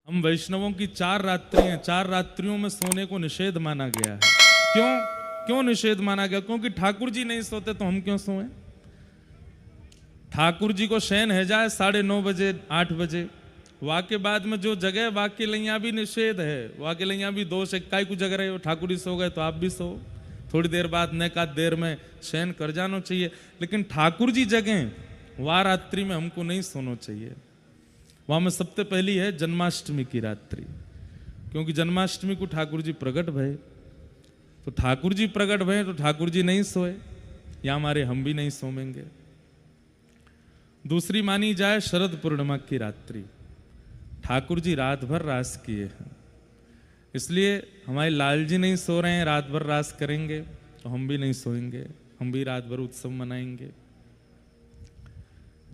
हम वैष्णवों की 4 रात्रि हैं, 4 रात्रियों में सोने को निषेध माना गया है। क्यों क्यों निषेध माना गया? क्योंकि ठाकुर जी नहीं सोते तो हम क्यों सोएं? ठाकुर जी को शयन है जाए 9:30 बजे 8 बजे, वाके बाद में जो जगह वाके लैया भी निषेध है, वाके लैया भी दोष है। काय को जग रहे हो, ठाकुर जी सो गए तो आप भी सो, थोड़ी देर बाद न का देर में शयन कर जाना चाहिए। लेकिन ठाकुर जी जगह वह रात्रि में हमको नहीं सोना चाहिए। वहां में सबसे पहली है जन्माष्टमी की रात्रि, क्योंकि जन्माष्टमी को ठाकुर जी प्रकट भये, तो ठाकुर जी प्रकट भये तो ठाकुर जी नहीं सोए, या हमारे हम भी नहीं सोएंगे। दूसरी मानी जाए शरद पूर्णिमा की रात्रि, ठाकुर जी रात भर रास किए हैं, इसलिए हमारे लाल जी नहीं सो रहे हैं, रात भर रास करेंगे, तो हम भी नहीं सोएंगे, हम भी रात भर उत्सव मनाएंगे।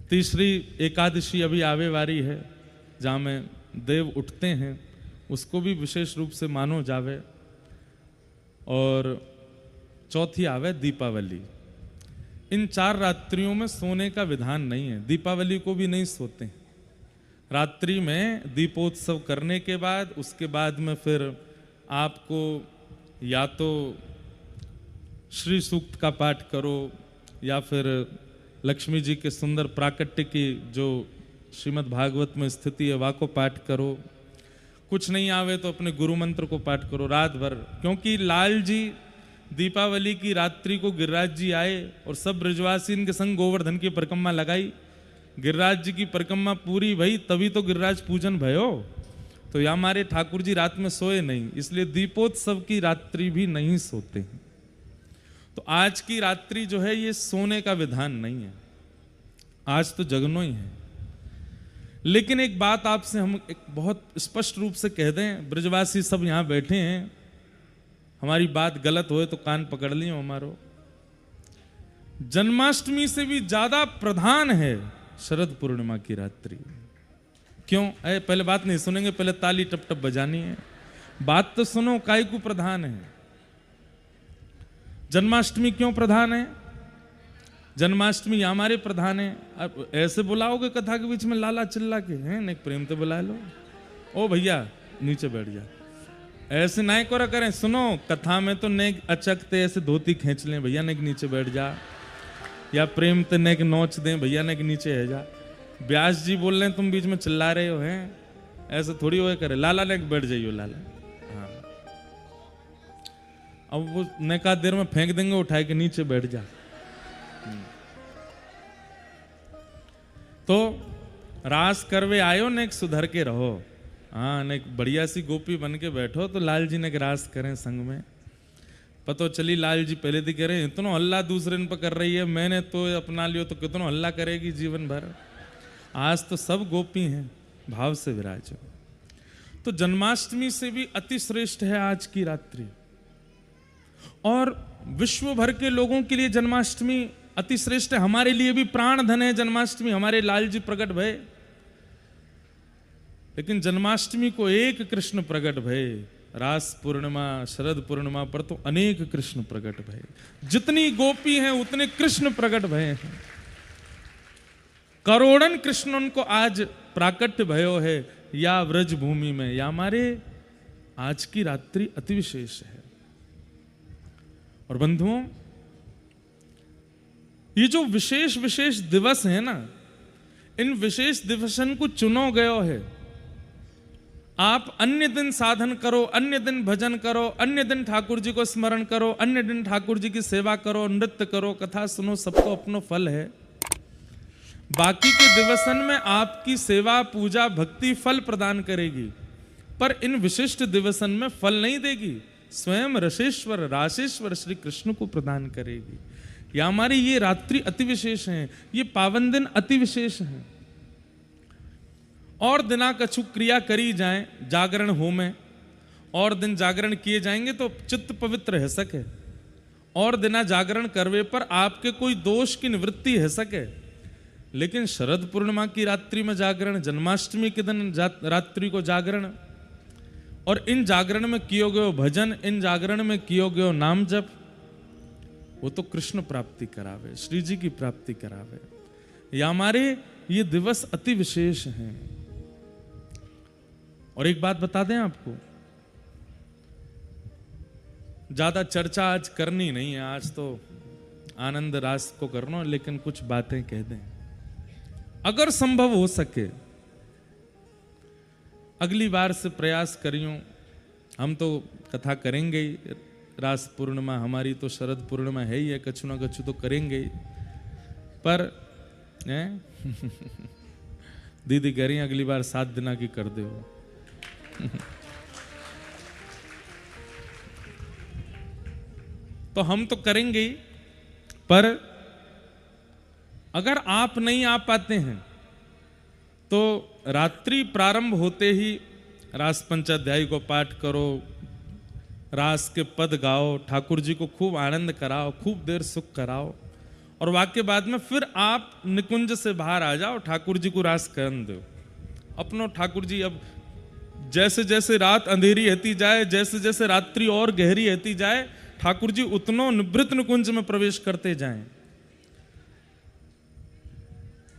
तीसरी एकादशी अभी आवे वाली है, जहाँ में देव उठते हैं, उसको भी विशेष रूप से मानो जावे। और चौथी आवे दीपावली। इन 4 रात्रियों में सोने का विधान नहीं है। दीपावली को भी नहीं सोते, रात्रि में दीपोत्सव करने के बाद उसके बाद में फिर आपको या तो श्री सूक्त का पाठ करो, या फिर लक्ष्मी जी के सुंदर प्राकट्य की जो श्रीमद् भागवत में स्थिति है वाको पाठ करो। कुछ नहीं आवे तो अपने गुरु मंत्र को पाठ करो रात भर। क्योंकि लाल जी दीपावली की रात्रि को गिरिराज जी आए और सब ब्रजवासी इनके संग गोवर्धन की परिक्रमा लगाई। गिरिराज जी की परिक्रमा पूरी भई तभी तो गिरिराज पूजन भयो। तो या हमारे ठाकुर जी रात में सोए नहीं, इसलिए दीपोत्सव की रात्रि भी नहीं सोते हैं। तो आज की रात्रि जो है ये सोने का विधान नहीं है, आज तो जगनो ही है। लेकिन एक बात आपसे हम एक बहुत स्पष्ट रूप से कह दें, ब्रजवासी सब यहां बैठे हैं, हमारी बात गलत होए तो कान पकड़ लियो हमारो। जन्माष्टमी से भी ज्यादा प्रधान है शरद पूर्णिमा की रात्रि। क्यों? पहले बात नहीं सुनेंगे, पहले ताली टप टप बजानी है। बात तो सुनो, काय को प्रधान है जन्माष्टमी? क्यों प्रधान है जन्माष्टमी? हमारे प्रधान है। अब ऐसे बुलाओगे कथा के बीच में लाला चिल्ला के, हैं नेक प्रेम तो बुला लो, ओ भैया नीचे बैठ जा, ऐसे ना करा करें। सुनो, कथा में तो नेक अचकते ऐसे धोती खींच लें, भैया नेक नीचे बैठ जा, या प्रेम तो नेक नोच दें, भैया नेक नीचे है जा। व्यास जी बोल रहे हैं, तुम बीच में चिल्ला रहे हो, हैं ऐसे थोड़ी हो करे। लाला नेक बैठ जाइयो लाला। हाँ, अब वो नेका देर में फेंक देंगे उठाए के, नीचे बैठ जा। तो रास करवे आयो नेक सुधर के रहो। हाँ, नेक बढ़िया सी गोपी बन के बैठो तो लाल जी ने रास करें संग में। पतो चली लाल जी पहले थी कह रहे इतना हल्ला दूसरे पर कर रही है, मैंने तो अपना लियो तो कितना हल्ला करेगी जीवन भर। आज तो सब गोपी हैं, भाव से विराजो। तो जन्माष्टमी से भी अति श्रेष्ठ है आज की रात्रि, और विश्व भर के लोगों के लिए जन्माष्टमी अति श्रेष्ठ है। हमारे लिए भी प्राण धन है जन्माष्टमी, हमारे लाल जी प्रकट भये। लेकिन जन्माष्टमी को एक कृष्ण प्रकट भये, रास पूर्णिमा शरद पूर्णिमा पर तो अनेक कृष्ण प्रकट भये। जितनी गोपी हैं उतने कृष्ण प्रकट भये हैं। करोड़न कृष्ण उनको आज प्राकट्य भयो है, या व्रज भूमि में, या हमारे आज की रात्रि अति विशेष है। और बंधुओं, ये जो विशेष विशेष दिवस है ना, इन विशेष दिवसन को चुनो गयो है। आप अन्य दिन साधन करो, अन्य दिन भजन करो, अन्य दिन ठाकुर जी को स्मरण करो, अन्य दिन ठाकुर जी की सेवा करो, नृत्य करो, कथा सुनो, सबको अपनो फल है। बाकी के दिवसन में आपकी सेवा पूजा भक्ति फल प्रदान करेगी, पर इन विशिष्ट दिवसन में फल नहीं देगी, स्वयं रसेश्वर राशेश्वर श्री कृष्ण को प्रदान करेगी। या हमारी ये रात्रि अति विशेष है, ये पावन दिन अति विशेष है। और दिना कछु क्रिया करी जाए, जागरण हो में और दिन जागरण किए जाएंगे तो चित्त पवित्र है सके, और दिना जागरण करवे पर आपके कोई दोष की निवृत्ति है सके। लेकिन शरद पूर्णिमा की रात्रि में जागरण, जन्माष्टमी के दिन रात्रि को जागरण, और इन जागरण में कियो गयो भजन, इन जागरण में कियो गयो नाम जप, वो तो कृष्ण प्राप्ति करावे, श्री जी की प्राप्ति करावे। या हमारे ये दिवस अति विशेष हैं। और एक बात बता दें आपको, ज्यादा चर्चा आज करनी नहीं है, आज तो आनंद रास को करना, लेकिन कुछ बातें कह दें। अगर संभव हो सके अगली बार से प्रयास करियो, हम तो कथा करेंगे ही, रास पूर्णिमा हमारी तो शरद पूर्णिमा है ही है, कछु ना कछु तो करेंगे ही, पर दीदी कह रही अगली बार 7 दिना की कर दे हो। तो हम तो करेंगे ही, पर अगर आप नहीं आ पाते हैं तो रात्रि प्रारंभ होते ही रास पंचाध्यायी को पाठ करो, रास के पद गाओ, ठाकुर जी को खूब आनंद कराओ, खूब देर सुख कराओ, और वाक्य बाद में फिर आप निकुंज से बाहर आ जाओ, ठाकुर जी को रास करन दो अपनो। ठाकुर जी अब जैसे जैसे रात अंधेरी होती जाए, जैसे जैसे रात्रि और गहरी होती जाए, ठाकुर जी उतनो निवृत्त निकुंज में प्रवेश करते जाएं,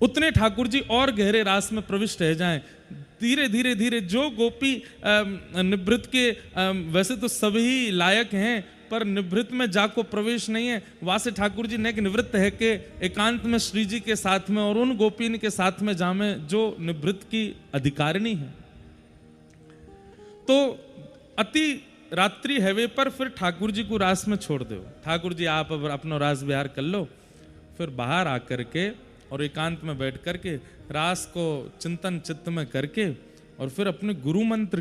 उतने ठाकुर जी और गहरे रास में प्रविष्ट रह जाएं। धीरे धीरे धीरे जो गोपी निवृत्त के वैसे तो सभी लायक हैं, पर निवृत्त में जाको प्रवेश नहीं है, वहां से ठाकुर जी नेक निवृत्त है के एकांत में श्री जी के साथ में और उन गोपीन के साथ में जामे जो निवृत्त की अधिकारिणी है। तो अति रात्रि हैवे पर फिर ठाकुर जी को रास में छोड़ दो, ठाकुर जी आप अब अपना रास विहार कर लो, फिर बाहर आकर के और एकांत में बैठ करके रास को चिंतन चित्त में करके, और फिर अपने गुरु मंत्र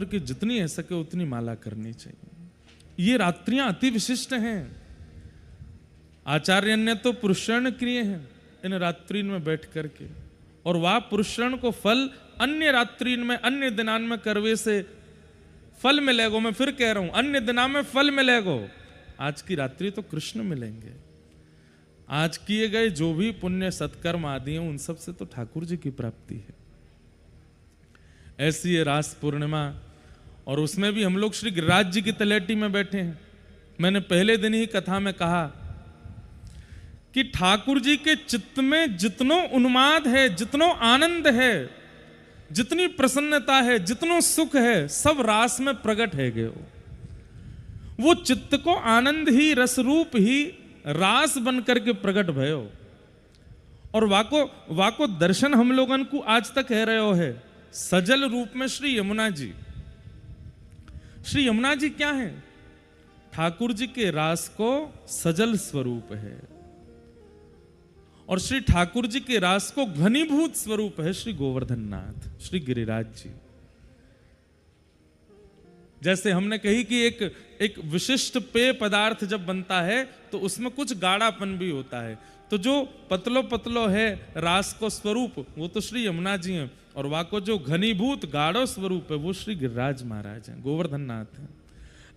की जितनी है सके उतनी माला करनी चाहिए। ये रात्रियां अति विशिष्ट हैं, आचार्य ने तो पुरुषण किए हैं इन रात्रि में बैठ करके, और वह पुरुषण को फल अन्य रात्रि में अन्य दिनान में करवे से फल मिलेगो। मैं फिर कह रहा हूं, अन्य दिना में फल मिलेगो, आज की रात्रि तो कृष्ण मिलेंगे। आज किए गए जो भी पुण्य सत्कर्म आदि हैं उन सब से तो ठाकुर जी की प्राप्ति है। ऐसी है रास पूर्णिमा, और उसमें भी हम लोग श्री गिरिराज जी की तलेटी में बैठे हैं। मैंने पहले दिन ही कथा में कहा कि ठाकुर जी के चित्त में जितनो उन्माद है, जितनो आनंद है, जितनी प्रसन्नता है, जितनो सुख है, सब रास में प्रकट है गए। वो चित्त को आनंद ही रस रूप ही रास बन करके प्रकट भयो, और वाको दर्शन हम लोगन को आज तक कह रहे हो है सजल रूप में श्री यमुना जी। श्री यमुना जी क्या है? ठाकुर जी के रास को सजल स्वरूप है, और श्री ठाकुर जी के रास को घनीभूत स्वरूप है श्री गोवर्धन नाथ, श्री गिरिराज जी। जैसे हमने कही कि एक विशिष्ट पेय पदार्थ जब बनता है तो उसमें कुछ गाढ़ापन भी होता है, तो जो पतलो पतलो है रास को स्वरूप वो तो श्री यमुना जी हैं, और वहां को जो घनीभूत गाढ़ो स्वरूप है वो श्री गिरिराज महाराज हैं, गोवर्धन नाथ हैं।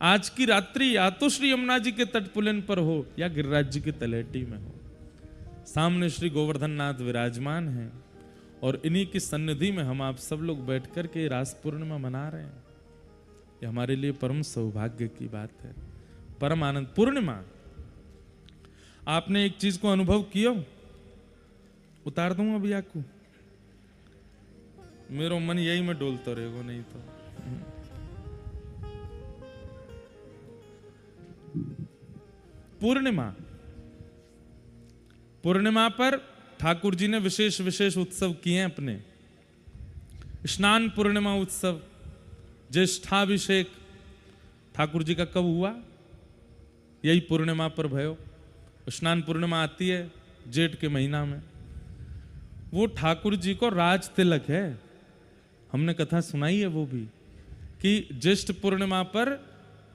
आज की रात्रि या तो श्री यमुना जी के तटपुलिन पर हो या गिरिराज जी की तलेटी में हो, सामने श्री गोवर्धन नाथ विराजमान हैं, और इन्हीं की सन्निधि में हम आप सब लोग बैठ कर के रास पूर्णिमा मना रहे हैं। ये हमारे लिए परम सौभाग्य की बात है, परम आनंद। पूर्णिमा आपने एक चीज को अनुभव किया, उतार दूं अभी आपको, मेरो मन यही में डोलता रहेगा, नहीं तो पूर्णिमा पर ठाकुर जी ने विशेष विशेष उत्सव किए हैं अपने। स्नान पूर्णिमा उत्सव, ज्येष्ठाभिषेक ठाकुर जी का कब हुआ? यही पूर्णिमा पर भयो। स्नान पूर्णिमा आती है जेठ के महीना में, वो ठाकुर जी को राज तिलक है। हमने कथा सुनाई है वो भी, कि ज्येष्ठ पूर्णिमा पर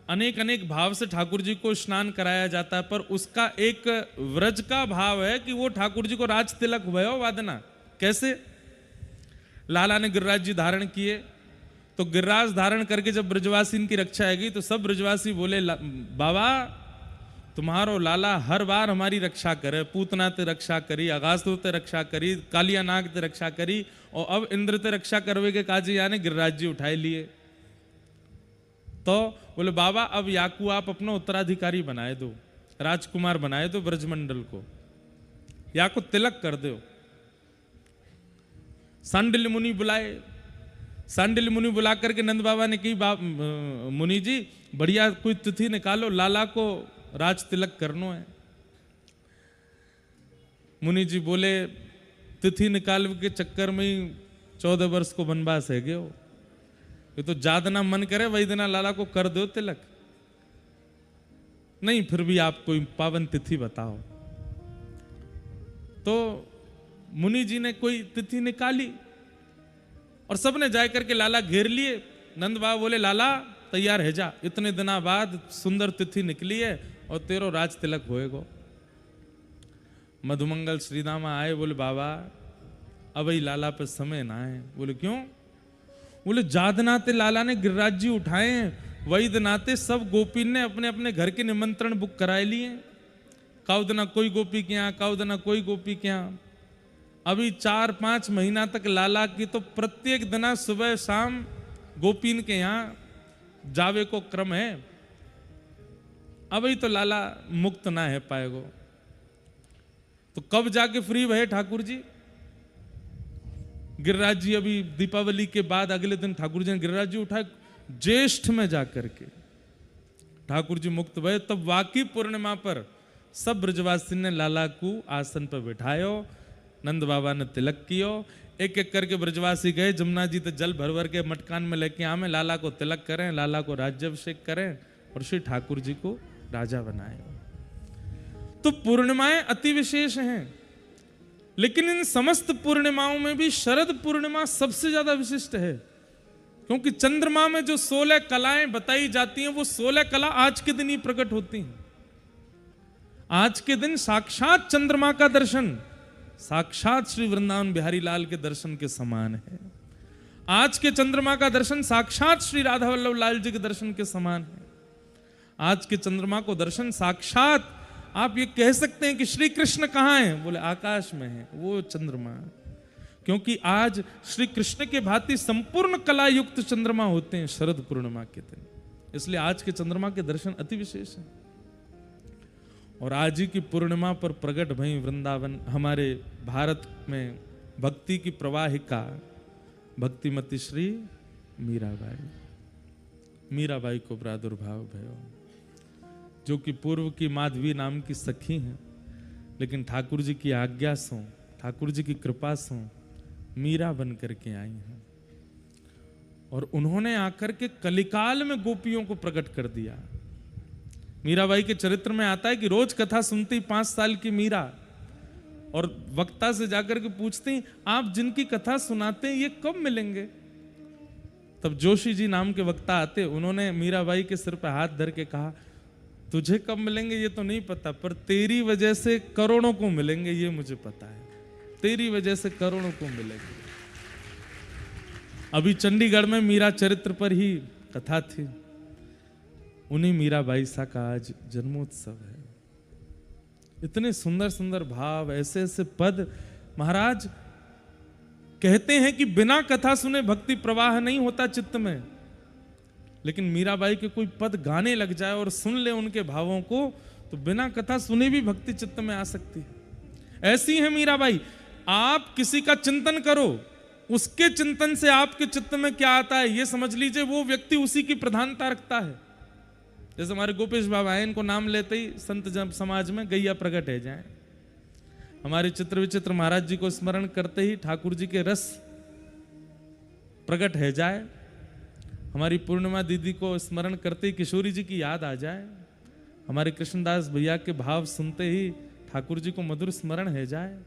अनेक अनेक भाव से ठाकुर जी को स्नान कराया जाता है, पर उसका एक व्रज का भाव है कि वो ठाकुर जी को राज तिलक भयो वादना। कैसे? लाला ने गिरिराज जी धारण किए, तो गिरिराज धारण करके जब ब्रजवासी की रक्षा आएगी तो सब ब्रजवासी बोले बाबा तुम्हारो लाला हर बार हमारी रक्षा करे, पूतना ते रक्षा करी, अगासुर ते रक्षा करी, कालिया नाग ते रक्षा करी, और अब इंद्र ते रक्षा करवे के काजी यानी गिरिराज जी उठाए लिए। तो बोले बाबा अब याकू आप अपना उत्तराधिकारी बनाए दो, राजकुमार बनाए दो ब्रजमंडल को, याकू तिलक कर दो। सांडिल्य मुनि बुलाए। सांडिल्य मुनि बुला करके नंद बाबा ने कही, मुनि जी बढ़िया कोई तिथि निकालो, लाला को राज तिलक करनो है। मुनि जी बोले, तिथि निकाल के चक्कर में ही 14 वर्ष को वनवास है गए हो, ये तो जादना मन करे वही दिना लाला को कर दो तिलक। नहीं, फिर भी आप कोई पावन तिथि बताओ। तो मुनि जी ने कोई तिथि निकाली और सबने जाए करके लाला घेर लिए। नंद बाबा बोले, लाला तैयार है जा, इतने दिना बाद सुंदर तिथि निकली है और तेरो राज तिलक होएगो। मधुमंगल श्रीदामा आए, बोले बाबा अब ही लाला पे समय ना है। बोले क्यों? बोले जादनाते लाला ने गिरिराज जी उठाए हैं, वही दिनाते सब गोपी ने अपने अपने घर के निमंत्रण बुक कराए लिए। काउदना कोई गोपी के यहाँ, काउदना कोई गोपी के यहाँ। अभी 4-5 महीना तक लाला की तो प्रत्येक दिना सुबह शाम गोपीन के यहाँ जावे को क्रम है। अभी तो लाला मुक्त ना है पाएगो, तो कब जाके फ्री भये ठाकुर जी? गिरिराज जी अभी दीपावली के बाद अगले दिन ठाकुर जी ने गिरिराज जी उठाए, ज्येष्ठ में जाकर के ठाकुर जी मुक्त भये। तब वाकी पूर्णिमा पर सब ब्रजवासी ने लाला को आसन पर बिठायो, नंद बाबा ने तिलक कियो। एक एक करके ब्रजवासी गए, जमुना जी तो जल भर भर के मटकान में लेके आवे, लाला को तिलक करें, लाला को राज्याभिषेक करें और श्री ठाकुर जी को राजा बनाए। तो पूर्णिमाएं अति विशेष हैं, लेकिन इन समस्त पूर्णिमाओं में भी शरद पूर्णिमा सबसे ज्यादा विशिष्ट है, क्योंकि चंद्रमा में जो 16 कलाएं बताई जाती हैं वो 16 कला आज के दिन ही प्रकट होती हैं। आज के दिन साक्षात चंद्रमा का दर्शन साक्षात श्री वृंदावन बिहारी लाल के दर्शन के समान है। आज के चंद्रमा का दर्शन साक्षात श्री राधा वल्लभ लाल जी के दर्शन के समान है। आज के चंद्रमा को दर्शन साक्षात, आप ये कह सकते हैं कि श्री कृष्ण कहाँ हैं? बोले आकाश में है वो चंद्रमा, क्योंकि आज श्री कृष्ण के भांति संपूर्ण कला युक्त चंद्रमा होते हैं शरद पूर्णिमा के दिन, इसलिए आज के चंद्रमा के दर्शन अति विशेष है। और आज ही की पूर्णिमा पर प्रकट भई वृंदावन, हमारे भारत में भक्ति की प्रवाहिका भक्तिमती श्री मीराबाई। मीराबाई को प्रादुर्भाव भयो, जो कि पूर्व की माधवी नाम की सखी हैं, लेकिन ठाकुर जी की आज्ञा से, ठाकुर जी की कृपा से मीरा बन करके आई हैं। और उन्होंने आकर के कलिकाल में गोपियों को प्रकट कर दिया। मीराबाई के चरित्र में आता है कि रोज कथा सुनती 5 साल की मीरा, और वक्ता से जाकर के पूछती, आप जिनकी कथा सुनाते हैं ये कब मिलेंगे? तब जोशी जी नाम के वक्ता आते, उन्होंने मीराबाई के सिर पर हाथ धर के कहा, तुझे कब मिलेंगे ये तो नहीं पता, पर तेरी वजह से करोड़ों को मिलेंगे ये मुझे पता है, तेरी वजह से करोड़ों को मिलेंगे। अभी चंडीगढ़ में मीरा चरित्र पर ही कथा थी, उन्हीं मीराबाई सा का आज जन्मोत्सव है। इतने सुंदर सुंदर भाव, ऐसे ऐसे पद। महाराज कहते हैं कि बिना कथा सुने भक्ति प्रवाह नहीं होता चित्त में, लेकिन मीराबाई के कोई पद गाने लग जाए और सुन ले उनके भावों को, तो बिना कथा सुने भी भक्ति चित्त में आ सकती है। ऐसी है मीराबाई। आप किसी का चिंतन करो, उसके चिंतन से आपके चित्त में क्या आता है ये समझ लीजिए, वो व्यक्ति उसी की प्रधानता रखता है। जैसे हमारे गोपेश बाबा हैं, इनको नाम लेते ही संत जन समाज में गैया प्रकट है जाए। हमारे चित्र विचित्र महाराज जी को स्मरण करते ही ठाकुर जी के रस प्रकट है जाए। हमारी पूर्णिमा दीदी को स्मरण करते ही किशोरी जी की याद आ जाए। हमारे कृष्णदास भैया के भाव सुनते ही ठाकुर जी को मधुर स्मरण है जाए।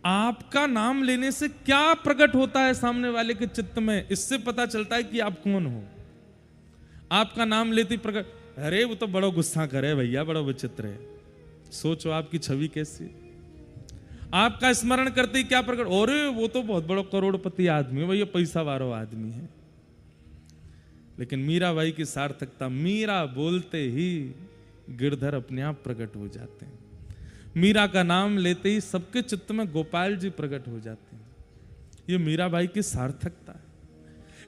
आपका नाम लेने से क्या प्रकट होता है सामने वाले के चित्त में, इससे पता चलता है कि आप कौन हो। आपका नाम लेते प्रकट, अरे वो तो बड़ा गुस्सा करे भैया, बड़ा विचित्र है, सोचो आपकी छवि कैसी। आपका स्मरण करते ही क्या प्रकट, अरे वो तो बहुत बड़ा करोड़पति आदमी है भैया, पैसा वाला आदमी है। लेकिन मीराबाई की सार्थकता, मीरा बोलते ही गिरधर अपने आप प्रकट हो जाते हैं। मीरा का नाम लेते ही सबके चित्त में गोपाल जी प्रकट हो जाते हैं। ये मीराबाई की सार्थकता है।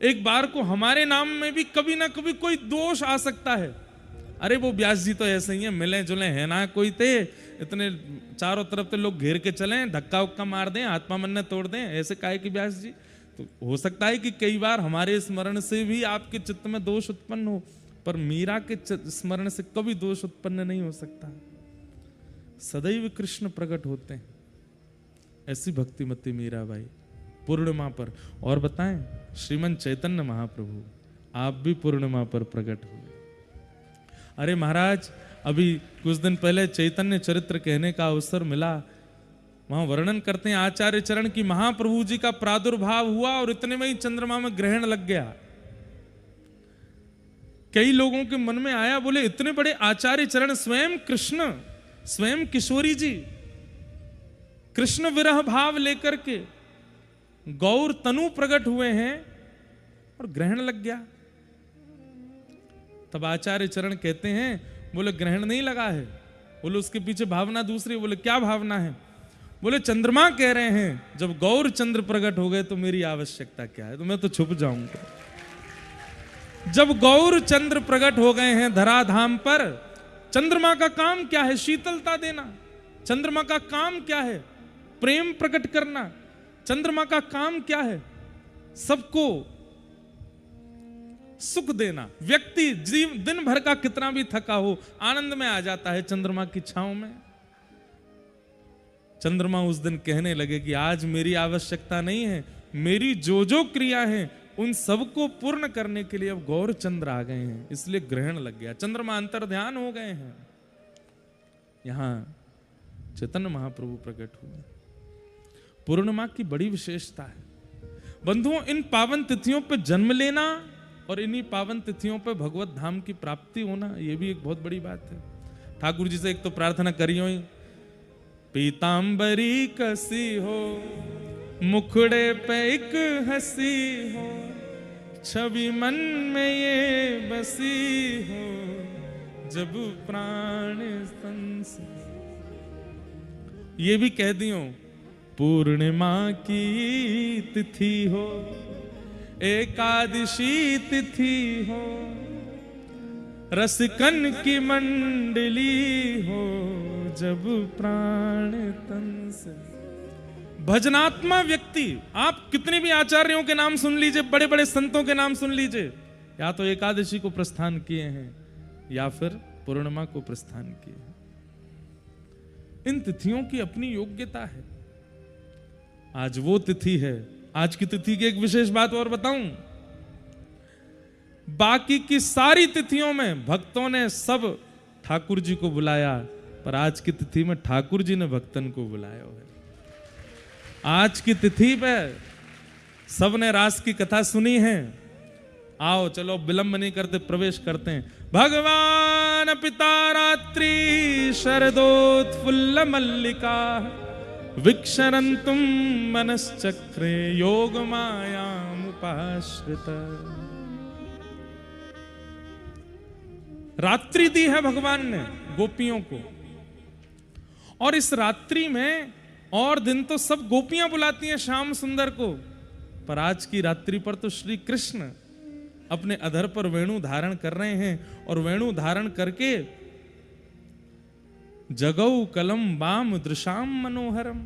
एक बार को हमारे नाम में भी कभी ना कभी कोई दोष आ सकता है, अरे वो व्यास जी तो ऐसे ही है, मिले जुले है ना कोई थे, इतने चारों तरफ से लोग घेर के चलें, धक्का उक्का मार दें, आत्मा मन ने तोड़ दें, ऐसे काहे कि व्यास जी। तो हो सकता है कि कई बार हमारे स्मरण से भी आपके चित्त में दोष उत्पन्न हो, पर मीरा के स्मरण से कभी दोष उत्पन्न नहीं हो सकता। सदैव कृष्ण प्रकट होते हैं। ऐसी भक्तिमती मीराबाई पूर्णिमा पर। और बताएं, श्रीमन चैतन्य महाप्रभु आप भी पूर्णिमा पर प्रकट हुए। अरे महाराज, अभी कुछ दिन पहले चैतन्य चरित्र कहने का अवसर मिला। वहां वर्णन करते हैं आचार्य चरण की महाप्रभु जी का प्रादुर्भाव हुआ और इतने में ही चंद्रमा में ग्रहण लग गया। कई लोगों के मन में आया, बोले इतने बड़े आचार्य चरण, स्वयं कृष्ण, स्वयं किशोरी जी कृष्ण विरह भाव लेकर के गौर तनु प्रकट हुए हैं और ग्रहण लग गया। तब आचार्य चरण कहते हैं, बोले ग्रहण नहीं लगा है, बोले उसके पीछे भावना दूसरी। बोले क्या भावना है? बोले चंद्रमा कह रहे हैं जब गौर चंद्र प्रकट हो गए तो मेरी आवश्यकता क्या है, तो मैं तो छुप जाऊंगा। जब गौर चंद्र प्रकट हो गए हैं धराधाम पर, चंद्रमा का काम क्या है? शीतलता देना। चंद्रमा का काम क्या है? प्रेम प्रकट करना। चंद्रमा का काम क्या है? सबको सुख देना। व्यक्ति दिन भर का कितना भी थका हो, आनंद में आ जाता है चंद्रमा की छांव में। चंद्रमा उस दिन कहने लगे कि आज मेरी आवश्यकता नहीं है, मेरी जो जो क्रिया है उन सबको पूर्ण करने के लिए अब गौर चंद्र आ गए हैं, इसलिए ग्रहण लग गया। चंद्रमा अंतर ध्यान हो गए हैं। यहां चैतन्य महाप्रभु प्रकट हुए। पूर्णिमा की बड़ी विशेषता है बंधुओं, इन पावन तिथियों पर जन्म लेना और इन्हीं पावन तिथियों पर भगवत धाम की प्राप्ति होना, यह भी एक बहुत बड़ी बात है। ठाकुर जी से एक तो प्रार्थना करियो ही, पीतांबरी कसी हो, मुखड़े पे एक हंसी हो, छवि मन में ये बसी हो, जब प्राण संस। ये भी कह दियो, पूर्णिमा की तिथि हो, एकादशी तिथि हो, रसिकन की मंडली हो, जब प्राण तन से। भजनात्मा व्यक्ति, आप कितने भी आचार्यों के नाम सुन लीजिए, बड़े बड़े संतों के नाम सुन लीजिए, या तो एकादशी को प्रस्थान किए हैं या फिर पूर्णिमा को प्रस्थान किए हैं। इन तिथियों की अपनी योग्यता है। आज वो तिथि है। आज की तिथि की एक विशेष बात और बताऊं, बाकी की सारी तिथियों में भक्तों ने सब ठाकुर जी को बुलाया, पर आज की तिथि में ठाकुर जी ने भक्तन को बुलाया है। आज की तिथि पे सबने रास की कथा सुनी है। आओ चलो विलंब नहीं करते, प्रवेश करते हैं। भगवान पिता रात्रि शरदोत्फुल्ल मल्लिका, विक्षरन्तुम मनश्चक्रे योग मायामुपाश्रिता। रात्रि दी है भगवान ने गोपियों को, और इस रात्रि में और दिन तो सब गोपियां बुलाती हैं श्याम सुंदर को, पर आज की रात्रि पर तो श्री कृष्ण अपने अधर पर वेणु धारण कर रहे हैं, और वेणु धारण करके जगौ कलम बाम दृशाम मनोहरम,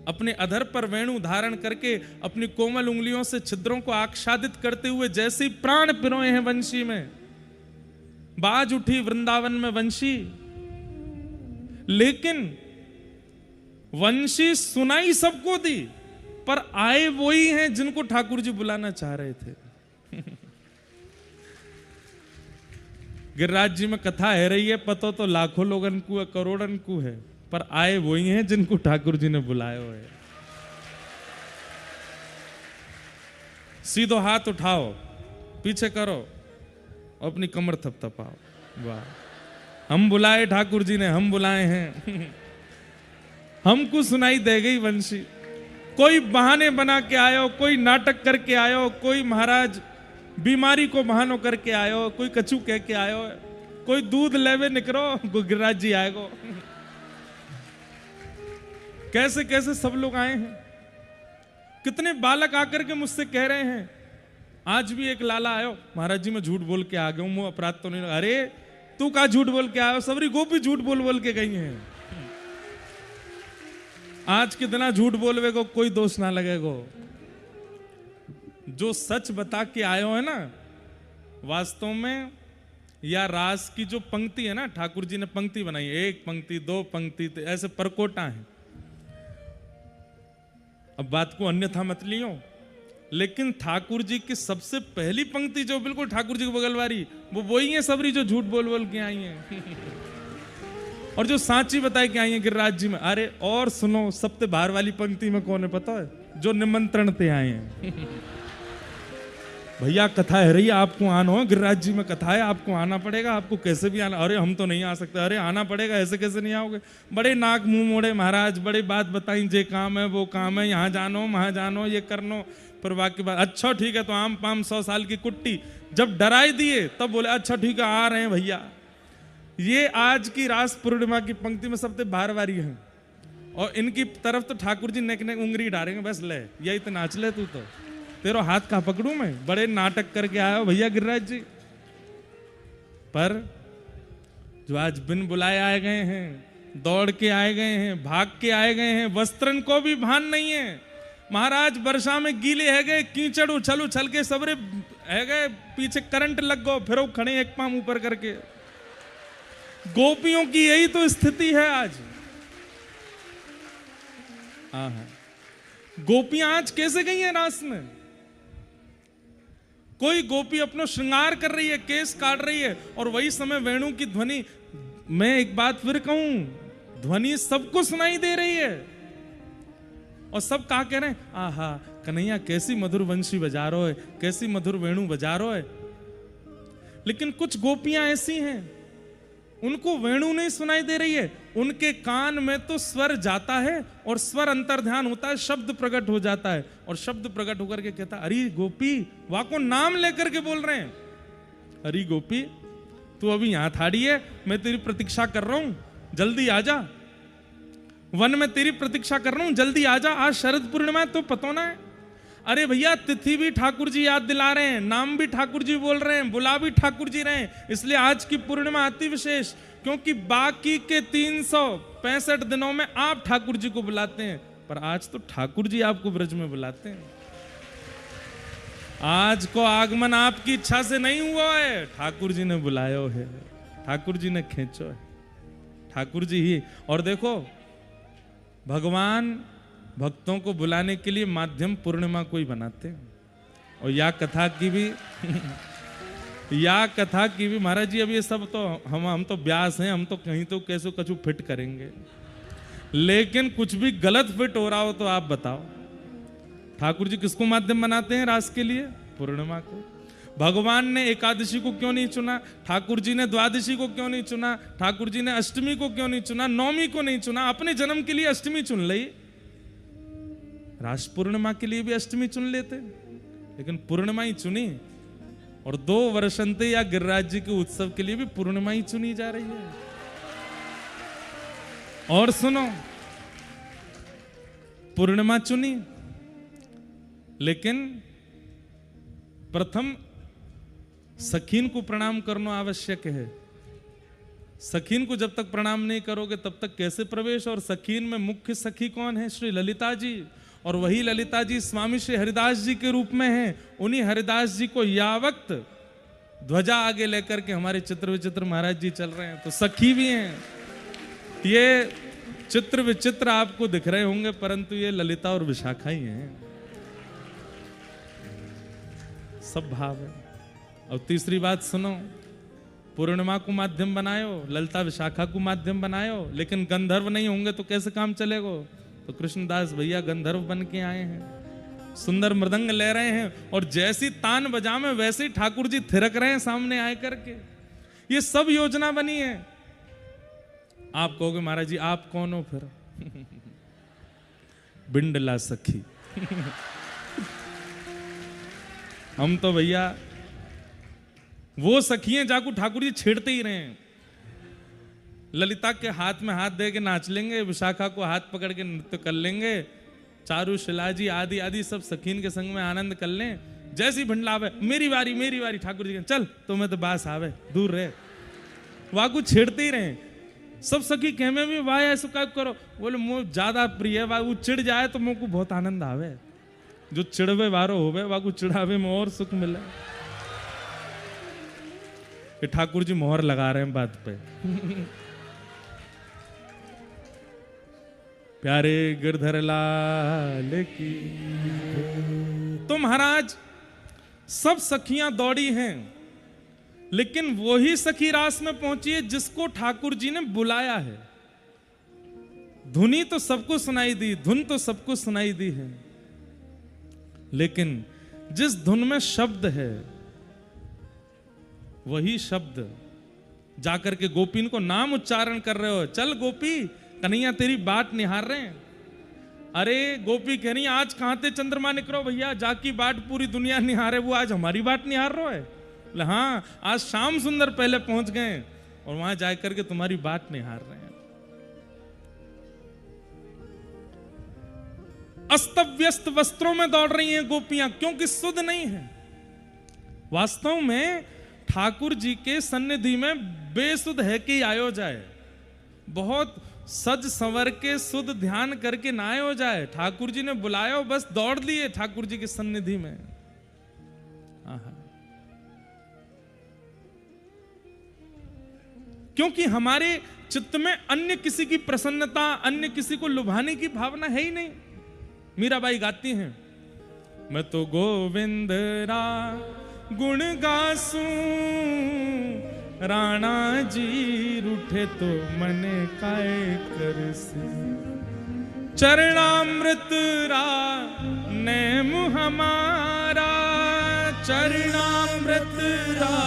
अपने अधर पर वेणु धारण करके अपनी कोमल उंगलियों से छिद्रों को आच्छादित करते हुए जैसे ही प्राण पिरोए हैं वंशी में। बाज उठी वृंदावन में वंशी, लेकिन वंशी सुनाई सबको दी, पर आए वही हैं जिनको ठाकुर जी बुलाना चाह रहे थे। गिरिराज जी में कथा है रही है, पतो तो लाखों लोगन को है, करोड़न को है, पर आए वही हैं जिनको ठाकुर जी ने बुलाया है। सीधो हाथ उठाओ, पीछे करो, अपनी कमर थपथपाओ। वाह, हम बुलाए ठाकुर जी ने, हम बुलाए हैं। हमको सुनाई दे गई वंशी। कोई बहाने बना के आयो, कोई नाटक करके आयो, कोई महाराज बीमारी को बहानो करके आयो, कोई कछू कह के आयो, कोई दूध लेवे निकरो, गिरिराज जी आएगो। कैसे कैसे सब लोग आए हैं। कितने बालक आकर के मुझसे कह रहे हैं, आज भी एक लाला आयो, महाराज जी मैं झूठ बोल के आ गया हूं, अपराध तो नहीं। अरे तू का झूठ बोल के आयो, सबरी गोपी झूठ बोल बोल के गई हैं। आज कितना झूठ बोलवे को कोई दोष ना लगेगो। जो सच बता के आयो है ना, वास्तव में या रास की जो पंक्ति है ना, ठाकुर जी ने पंक्ति बनाई, एक पंक्ति, दो पंक्ति, ऐसे परकोटा है। अब बात को अन्यथा मत लियो, लेकिन ठाकुर जी की सबसे पहली पंक्ति जो बिल्कुल ठाकुर जी की बगल वाली, वो वही है सबरी जो झूठ बोल बोल के आई हैं। और जो सांची बताए के आई हैं गिरिराज जी में। अरे और सुनो, सबसे बाहर वाली पंक्ति में कौन है पता है? जो निमंत्रण ते आए हैं। भैया कथा है रही, आपको आना हो, गिरिराज जी में कथा है, आपको आना पड़ेगा, आपको कैसे भी आना। अरे हम तो नहीं आ सकते। अरे आना पड़ेगा, ऐसे कैसे नहीं आओगे? बड़े नाक मुंह मोड़े महाराज, बड़े बात बताई, जे काम है वो काम है, यहाँ जानो वहाँ जानो, ये करनो। पर बाकी बात, अच्छा ठीक है, तो आम पाम 100 साल की कुट्टी। जब डराई दिए तब बोले अच्छा ठीक है आ रहे हैं भैया। ये आज की रास पूर्णिमा की पंक्ति में सबसे बाहर वारी है, और इनकी तरफ तो ठाकुर जी नेक नेक उंगली डालेंगे, बस ले यही तो नाच ले, तू तो तेरो हाथ का पकड़ू मैं, बड़े नाटक करके आया भैया गिरिराज जी। पर जो आज बिन बुलाए आए गए हैं, दौड़ के आए गए हैं, भाग के आए गए हैं, वस्त्रन को भी भान नहीं है महाराज। वर्षा में गीले है गए, कीचड़ उछल उछल के सबरे है गए, पीछे करंट लग गो, फिर वो खड़े एक पांव ऊपर करके। गोपियों की यही तो स्थिति है आज। गोपियां आज कैसे गई हैं रास में? कोई गोपी अपना श्रृंगार कर रही है, केस काट रही है, और वही समय वेणु की ध्वनि, मैं एक बात फिर कहूं, ध्वनि सबको सुनाई दे रही है, और सब कहा कह रहे हैं आहा कन्हैया कैसी मधुर वंशी बजा रहा है, कैसी मधुर वेणु बजा रहा है। लेकिन कुछ गोपियां ऐसी हैं, उनको वेणु नहीं सुनाई दे रही है, उनके कान में तो स्वर जाता है, और स्वर अंतर्ध्यान होता है, शब्द प्रकट हो जाता है, और शब्द प्रकट होकर के कहता अरे गोपी, वहां को नाम लेकर के बोल रहे हैं, अरे गोपी तू अभी यहां थाड़ी है, मैं तेरी प्रतीक्षा कर रहा हूं, जल्दी आजा, वन में तेरी प्रतीक्षा कर रहा हूं, जल्दी आजा, आज शरद पूर्णिमा है तो पता ना है। अरे भैया तिथि भी ठाकुर जी याद दिला रहे हैं, नाम भी ठाकुर जी बोल रहे हैं, बुला भी ठाकुर जी रहे हैं, इसलिए आज की पूर्णिमा अति विशेष, क्योंकि बाकी के 365 दिनों में आप ठाकुर जी को बुलाते हैं, पर आज तो ठाकुर जी आपको ब्रज में बुलाते हैं। आज को आगमन आपकी इच्छा से नहीं हुआ है, ठाकुर जी ने बुलाया है, ठाकुर जी ने खींचो है, ठाकुर जी ही। और देखो भगवान भक्तों को बुलाने के लिए माध्यम पूर्णिमा को ही बनाते हैं। और या कथा की भी महाराज जी, अब ये सब तो हम तो ब्यास हैं, हम तो कहीं तो कैसे कछु फिट करेंगे, लेकिन कुछ भी गलत फिट हो रहा हो तो आप बताओ, ठाकुर जी किसको माध्यम बनाते हैं रास के लिए? पूर्णिमा को। भगवान ने एकादशी को क्यों नहीं चुना? ठाकुर जी ने द्वादशी को क्यों नहीं चुना? ठाकुर जी ने अष्टमी को क्यों नहीं चुना? नवमी को नहीं चुना? अपने जन्म के लिए अष्टमी चुन ली, रास पूर्णिमा के लिए भी अष्टमी चुन लेते, लेकिन पूर्णिमा ही चुनी, और 2 वर्षंते या गिरिराज जी के उत्सव के लिए भी पूर्णिमा ही चुनी जा रही है। और सुनो, पूर्णिमा चुनी, लेकिन प्रथम सखीन को प्रणाम करना आवश्यक है। सखीन को जब तक प्रणाम नहीं करोगे तब तक कैसे प्रवेश? और सखीन में मुख्य सखी कौन है? श्री ललिता जी, और वही ललिता जी स्वामी श्री हरिदास जी के रूप में हैं। उन्हीं हरिदास जी को या वक्त ध्वजा आगे लेकर के हमारे चित्र विचित्र महाराज जी चल रहे हैं, तो सखी भी हैं। ये चित्र विचित्र आपको दिख रहे होंगे, परंतु ये ललिता और विशाखा ही हैं, सब भाव है। और तीसरी बात सुनो, पूर्णिमा को माध्यम बनायो, ललिता विशाखा को माध्यम बनायो, लेकिन गंधर्व नहीं होंगे तो कैसे काम चलेगा? तो कृष्णदास भैया गंधर्व बन के आए हैं, सुंदर मृदंग ले रहे हैं, और जैसी तान बजा में वैसे ही ठाकुर जी थिरक रहे हैं सामने आए करके। ये सब योजना बनी है। आप कहोगे महाराज जी आप कौन हो फिर? बिंडला सखी। हम तो भैया वो सखी हैं जाको ठाकुर जी छेड़ते ही रहे हैं। ललिता के हाथ में हाथ दे के नाच लेंगे, विशाखा को हाथ पकड़ के नृत्य कर लेंगे, चारू शिलाजी आदि आदि सब सखीन के संग में आनंद कर लें। जैसी भंडलावे मेरी बारी ठाकुर जी के चल तुम्हें तो बास आवे दूर रहे। वाकू छेड़ते ही रहे। सब सखी कहमे भी वाह ऐसा क्या करो, बोले मुँह ज्यादा प्रिय है, वो चिढ़ जाए तो मुँह को बहुत आनंद आवे। जो चिड़वे वारो होवे वाकू चिढ़ावे में और सुख मिले। ये ठाकुर जी मोहर लगा रहे हैं बात पे। प्यारे गिरधर लाल की। तो महाराज सब सखियां दौड़ी हैं, लेकिन वही सखी रास में पहुंची है जिसको ठाकुर जी ने बुलाया है। धुनी तो सबको सुनाई दी, धुन तो सबको सुनाई दी है, लेकिन जिस धुन में शब्द है वही शब्द जाकर के गोपीन को नाम उच्चारण कर रहे हो। चल गोपी, कन्हैया तेरी बात निहार रहे हैं। अरे गोपी कह रही आज कहां थे चंद्रमा निकलो भैया, जाकी बाट पूरी दुनिया निहारे, वो आज हमारी बात निहार रहे है। हाँ, आज श्याम सुंदर पहले पहुंच गए और वहां जाकर के तुम्हारी बात निहार रहे हैं। अस्त व्यस्त वस्त्रों में दौड़ रही हैं गोपियां, क्योंकि सुध नहीं है। वास्तव में ठाकुर जी के सन्निधि में बेसुध है कि आयो जाए, बहुत सज संवर के सुध ध्यान करके ना आयो जाए। ठाकुर जी ने बुलाया, बस दौड़ लिए ठाकुर जी की सन्निधि में। क्योंकि हमारे चित्त में अन्य किसी की प्रसन्नता, अन्य किसी को लुभाने की भावना है ही नहीं। मीराबाई गाती हैं, मैं तो गोविंद रा गुण गासूं, राणा जी रूठे तो मने काय करसे। चरणामृत रा नेम हमारा, चरणामृत रा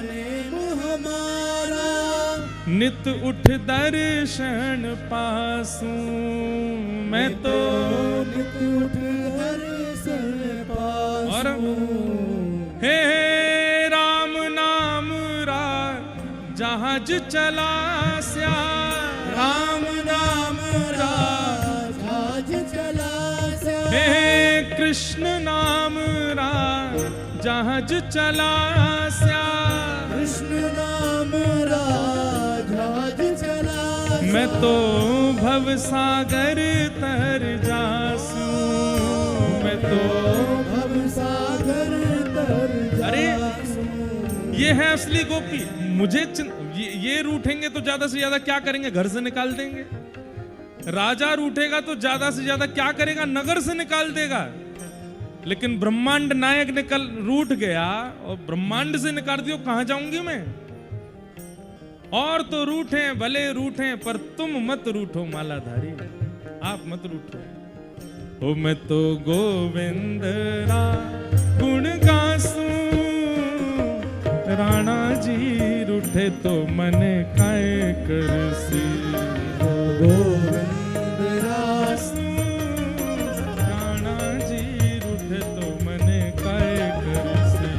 नेम हमारा। नित उठ दर्शन पासूं, मैं तो नित उठ दर्शन पासूं। हे राम नाम रा जहाज चला स्या, राम नाम रा जहाज चला स्या। हे कृष्ण नाम रा जहाज चला स्या, कृष्ण नाम रा जहाज चला स्या। मैं तो भव सागर तर जासूं, मैं तो भव सागर तर जासूं। अरे ये है असली गोपी। मुझे ये रूठेंगे तो ज्यादा से ज्यादा क्या करेंगे, घर से निकाल देंगे। राजा रूठेगा तो ज्यादा से ज्यादा क्या करेगा, नगर से निकाल देगा। लेकिन ब्रह्मांड नायक रूठ गया और ब्रह्मांड से निकाल दियो, कहां जाऊंगी मैं। और तो रूठे भले रूठे, पर तुम मत रूठो मालाधारी, आप मत रूठो। ओ मैं तो गोविंद रा गुण गासूं, राणा जी रूठे तो मने काय करसी। गोविंद रासूं, राणा जी रूठे तो मने काय करसी।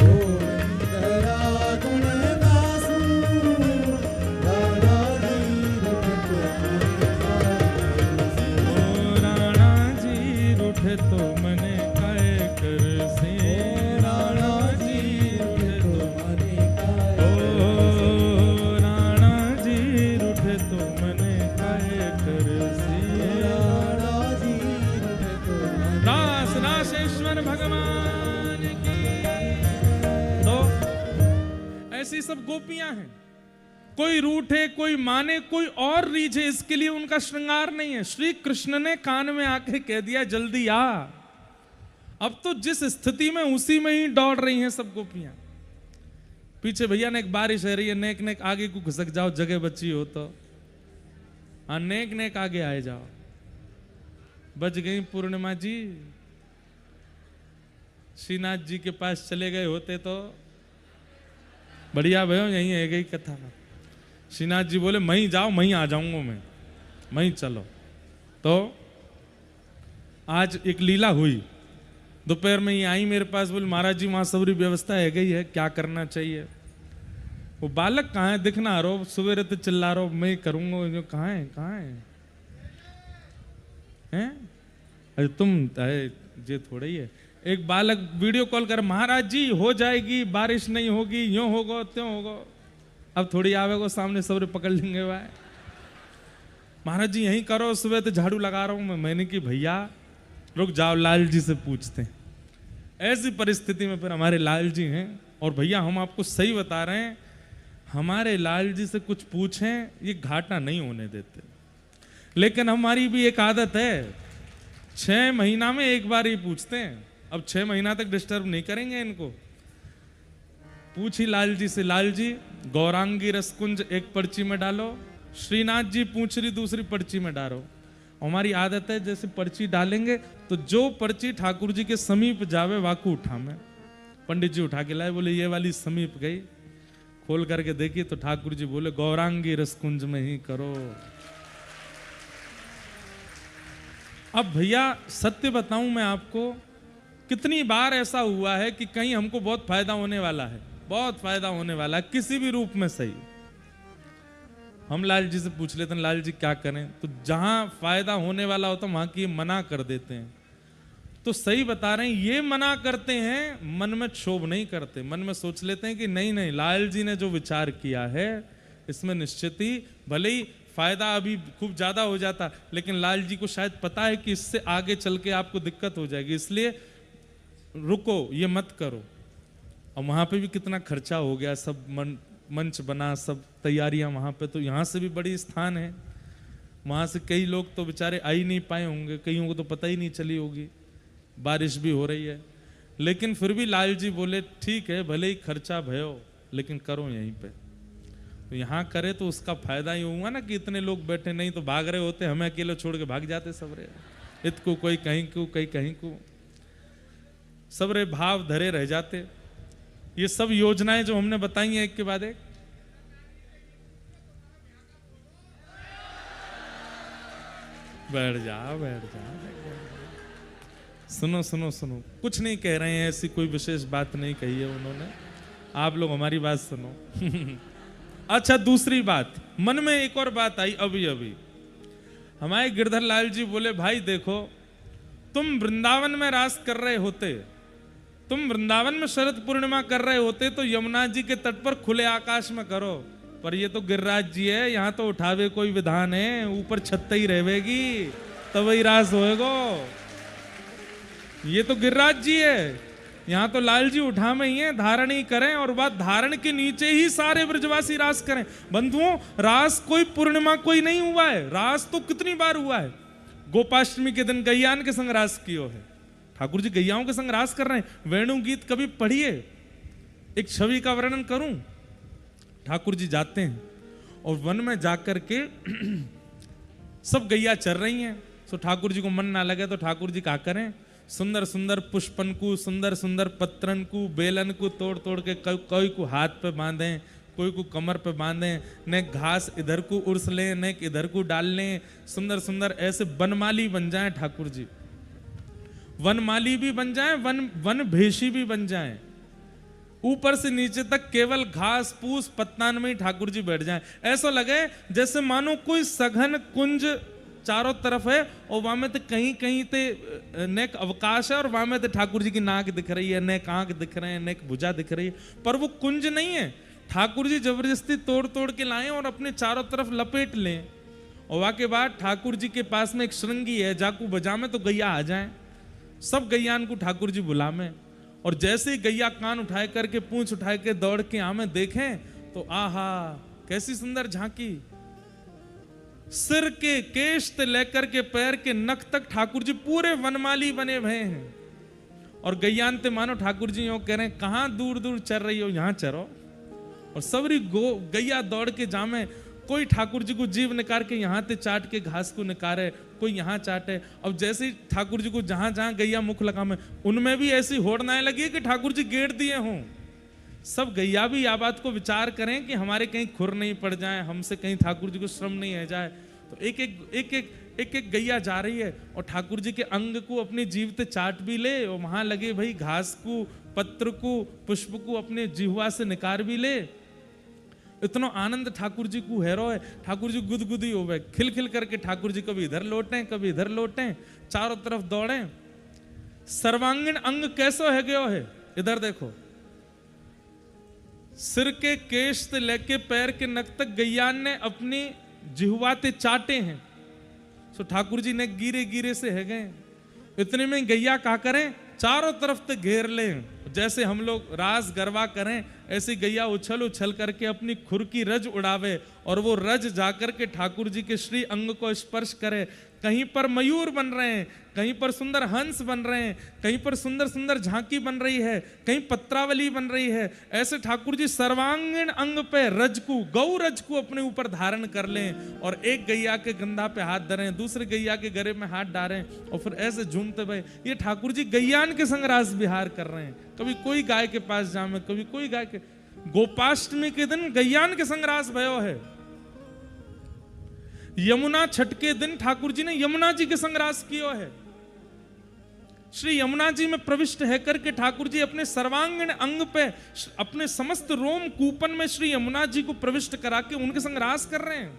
गोविंद रा गुण गासूं, राणा जी रूठे तो मने काय करसी। राणा जी रूठे तो मने काय, ओ राणा जी रूठे तो मने काय करसी। राणा जी रूठे तो मने। दास राशेश्वर भगवान की। तो ऐसी सब गोपियां हैं, कोई रूठे कोई माने कोई और रीझे, इसके लिए उनका श्रृंगार नहीं है। श्री कृष्ण ने कान में आके कह दिया जल्दी आ। अब तो जिस स्थिति में उसी में ही दौड़ रही हैं सब गोपियां। पीछे भैया ने एक बारिश है रही है, नेक नेक आगे को घुसक जाओ, जगह बची हो तो। हाँ, नेक नेक आगे आए जाओ। बच गई पूर्णिमा जी, श्रीनाथ जी के पास चले गए होते तो बढ़िया भयो, यही है गई कथा। श्रीनाथ जी बोले मैं ही जाओ, मैं ही आ जाऊंगा, मैं ही चलो। तो आज एक लीला हुई, दोपहर में ही आई मेरे पास, बोले महाराज जी वहां सबरी व्यवस्था है गई है, क्या करना चाहिए। वो बालक कहाँ है, दिखना रो, सवेरे तो चिल्ला रो मैं करूंगा, जो कहाँ है कहाँ है? अरे तुम ये थोड़ा ही है। एक बालक वीडियो कॉल कर, महाराज जी हो जाएगी, बारिश नहीं होगी, यूं होगा त्यों होगा। अब थोड़ी आवे को सामने सबरे पकड़ लेंगे भाई, महाराज जी यहीं करो, सुबह तो झाड़ू लगा रहा हूं मैंने कि भैया रुक जाओ, लाल जी से पूछते हैं। ऐसी परिस्थिति में फिर हमारे लाल जी हैं, और भैया हम आपको सही बता रहे हैं, हमारे लाल जी से कुछ पूछें ये घाटा नहीं होने देते। लेकिन हमारी भी एक आदत है, 6 महीना में एक बार ही पूछते हैं। अब 6 महीना तक डिस्टर्ब नहीं करेंगे इनको। पूछी लाल जी से, लाल जी गौरांगी रसकुंज एक पर्ची में डालो, श्रीनाथ जी पूछ रही दूसरी पर्ची में डालो। हमारी आदत है जैसे पर्ची डालेंगे तो जो पर्ची ठाकुर जी के समीप जावे वाकू उठा में। पंडित जी उठा के लाए, बोले ये वाली समीप गई, खोल करके देखी तो ठाकुर जी बोले गौरांगी रसकुंज में ही करो। अब भैया सत्य बताऊं मैं आपको, कितनी बार ऐसा हुआ है कि कहीं हमको बहुत फायदा होने वाला है, बहुत फायदा होने वाला है किसी भी रूप में सही, हम लाल जी से पूछ लेते हैं लाल जी क्या करें, तो जहां फायदा होने वाला होता वहां की मना कर देते हैं। तो सही बता रहे हैं, ये मना करते हैं, मन में क्षोभ नहीं करते, मन में सोच लेते हैं कि नहीं नहीं लाल जी ने जो विचार किया है इसमें निश्चित ही, भले ही फायदा अभी खूब ज्यादा हो जाता, लेकिन लाल जी को शायद पता है कि इससे आगे चल के आपको दिक्कत हो जाएगी, इसलिए रुको ये मत करो। और वहां पे भी कितना खर्चा हो गया, सब मंच बना, सब तैयारियां वहां पे, तो यहाँ से भी बड़ी स्थान है, वहां से कई लोग तो बेचारे आ ही नहीं पाए होंगे, कईयों को तो पता ही नहीं चली होगी, बारिश भी हो रही है, लेकिन फिर भी लाल जी बोले ठीक है भले ही खर्चा भयो लेकिन करो यहीं पे। तो यहाँ करे तो उसका फायदा ही हुआ ना कि इतने लोग बैठे, नहीं तो भाग रहे होते, हमें अकेले छोड़ के भाग जाते सबरे, इत को कोई कहीं को कहीं कहीं को, सबरे भाव धरे रह जाते। ये सब योजनाएं जो हमने बताई हैं एक के बाद एक, बैठ जा बैठ जा, सुनो सुनो सुनो, कुछ नहीं कह रहे हैं, ऐसी कोई विशेष बात नहीं कही है उन्होंने, आप लोग हमारी बात सुनो। अच्छा दूसरी बात, मन में एक और बात आई अभी अभी, हमारे गिरधर लाल जी बोले भाई देखो तुम वृंदावन में रास कर रहे होते, तुम वृंदावन में शरद पूर्णिमा कर रहे होते तो यमुना जी के तट पर खुले आकाश में करो, पर ये तो गिरिराज जी है, यहाँ तो उठावे कोई विधान है, ऊपर छत्ते ही रहेगी तब ही रास होएगो, ये तो गिरिराज जी है, यहाँ तो लाल जी उठा में ही है, धारण ही करें, और बात धारण के नीचे ही सारे ब्रजवासी रास करें। बंधुओं रास कोई पूर्णिमा कोई नहीं हुआ है, रास तो कितनी बार हुआ है, गोपाष्टमी के दिन गैयान के संग रास कियो है, ठाकुर जी गैयाओं के संग रास कर रहे हैं। वेणु गीत कभी पढ़िए, एक छवि का वर्णन करूं, ठाकुर जी जाते हैं और वन में जाकर के सब गैया चर रही हैं, तो ठाकुर जी को मन ना लगे तो ठाकुर जी क्या करें, सुंदर सुंदर पुष्पन को, सुंदर सुंदर पत्रन को, बेलन को तोड़ तोड़ के कोई को हाथ पे बांधें, कोई को कमर पे बांधें, न घास इधर को उर्स लें न इधर को डाल लें, सुंदर सुंदर ऐसे वनमाली बन जाएं ठाकुर जी, वनमाली भी बन जाएं, वन भेषी भी बन जाएं, ऊपर से नीचे तक केवल घास फूस पत्तान में ही ठाकुर जी बैठ जाएं, ऐसा लगे जैसे मानो कोई सघन कुंज चारों तरफ है और वहां में तो कहीं कहीं ते नेक अवकाश है, और वहां में तो ठाकुर जी की नाक दिख रही है, नेक आंख दिख रहे हैं, नेक भुजा दिख रही है, पर वो कुंज नहीं है, ठाकुर जी जबरदस्ती तोड़ तोड़ के लाएं और अपने चारों तरफ लपेट लें, और वहां के बाद ठाकुर जी के पास में एक श्रृंगी है, जाकू बजा में तो गैया आ जाए, सब गैयान को ठाकुर जी बुला में, और जैसे ही गैया कान उठाए करके पूंछ उठाए के दौड़ के आमे देखें तो आहा कैसी सुंदर झांकी, सिर के केश से लेकर के पैर के नख तक ठाकुर जी पूरे वनमाली बने हुए हैं, और गैयान ते मानो ठाकुर जी यूं कह रहे हैं कहां दूर दूर चल रही हो, यहां चरो, और सबरी गैया दौड़ के जामे, कोई ठाकुर जी को जीव निकाल के यहाँ ते चाट के घास को निकारे, कोई यहाँ चाटे, अब जैसे ही ठाकुर जी को जहां जहां गैया मुख लगा में, उनमें भी ऐसी होड़नाएं लगी कि ठाकुर जी गेड़ दिए हों, सब गैया भी या बात को विचार करें कि हमारे कहीं खुर नहीं पड़ जाए, हमसे कहीं ठाकुर जी को श्रम नहीं है जाए, तो एक एक गैया जा रही है और ठाकुर जी के अंग को अपनी जीव ते चाट भी ले, और वहां लगे भाई घास को, पत्र को, पुष्प को अपने जिह्वा से निकाल भी ले, इतना आनंद ठाकुर जी को हैरो है, ठाकुर जी गुदगुदी हो गए, खिल खिल करके ठाकुर जी कभी इधर लौटें कभी इधर लौटें, चारों तरफ दौड़ें, सर्वांगीण अंग कैसो है गयो है, इधर देखो, सिर के केश से लेके पैर के नख तक गैयान ने अपनी जिह्वाते चाटे हैं। सो ठाकुर जी ने गिरे गिरे से है गए। इतने में गैया क्या करें, चारों तरफ से घेर लें। जैसे हम लोग रास गरबा करें, ऐसी गैया उछल उछल करके अपनी खुर की रज उड़ावे और वो रज जाकर के ठाकुर जी के श्री अंग को स्पर्श करे। कहीं पर मयूर बन रहे हैं, कहीं पर सुंदर हंस बन रहे हैं, कहीं पर सुंदर सुंदर झांकी बन रही है, कहीं पत्रावली बन रही है। ऐसे ठाकुर जी सर्वांगीण अंग पे रज को, गौ रज को अपने ऊपर धारण कर लें और एक गैया के गंधा पे हाथ धरें, दूसरे गैया के गले में हाथ डालें और फिर ऐसे झूमते भाई ये ठाकुर जी गैयान के संग रास विहार कर रहे हैं। कभी कोई गाय के पास जामे, कभी कोई गाय के। गोपाष्टमी के दिन गैयान के संग रास भयो है। यमुना छठ के दिन ठाकुर जी ने यमुना जी के संग रास कियो है। श्री यमुना जी में प्रविष्ट है करके ठाकुर जी अपने सर्वांगीण अंग पे, अपने समस्त रोम कूपन में श्री यमुना जी को प्रविष्ट करा के उनके संग रास कर रहे हैं।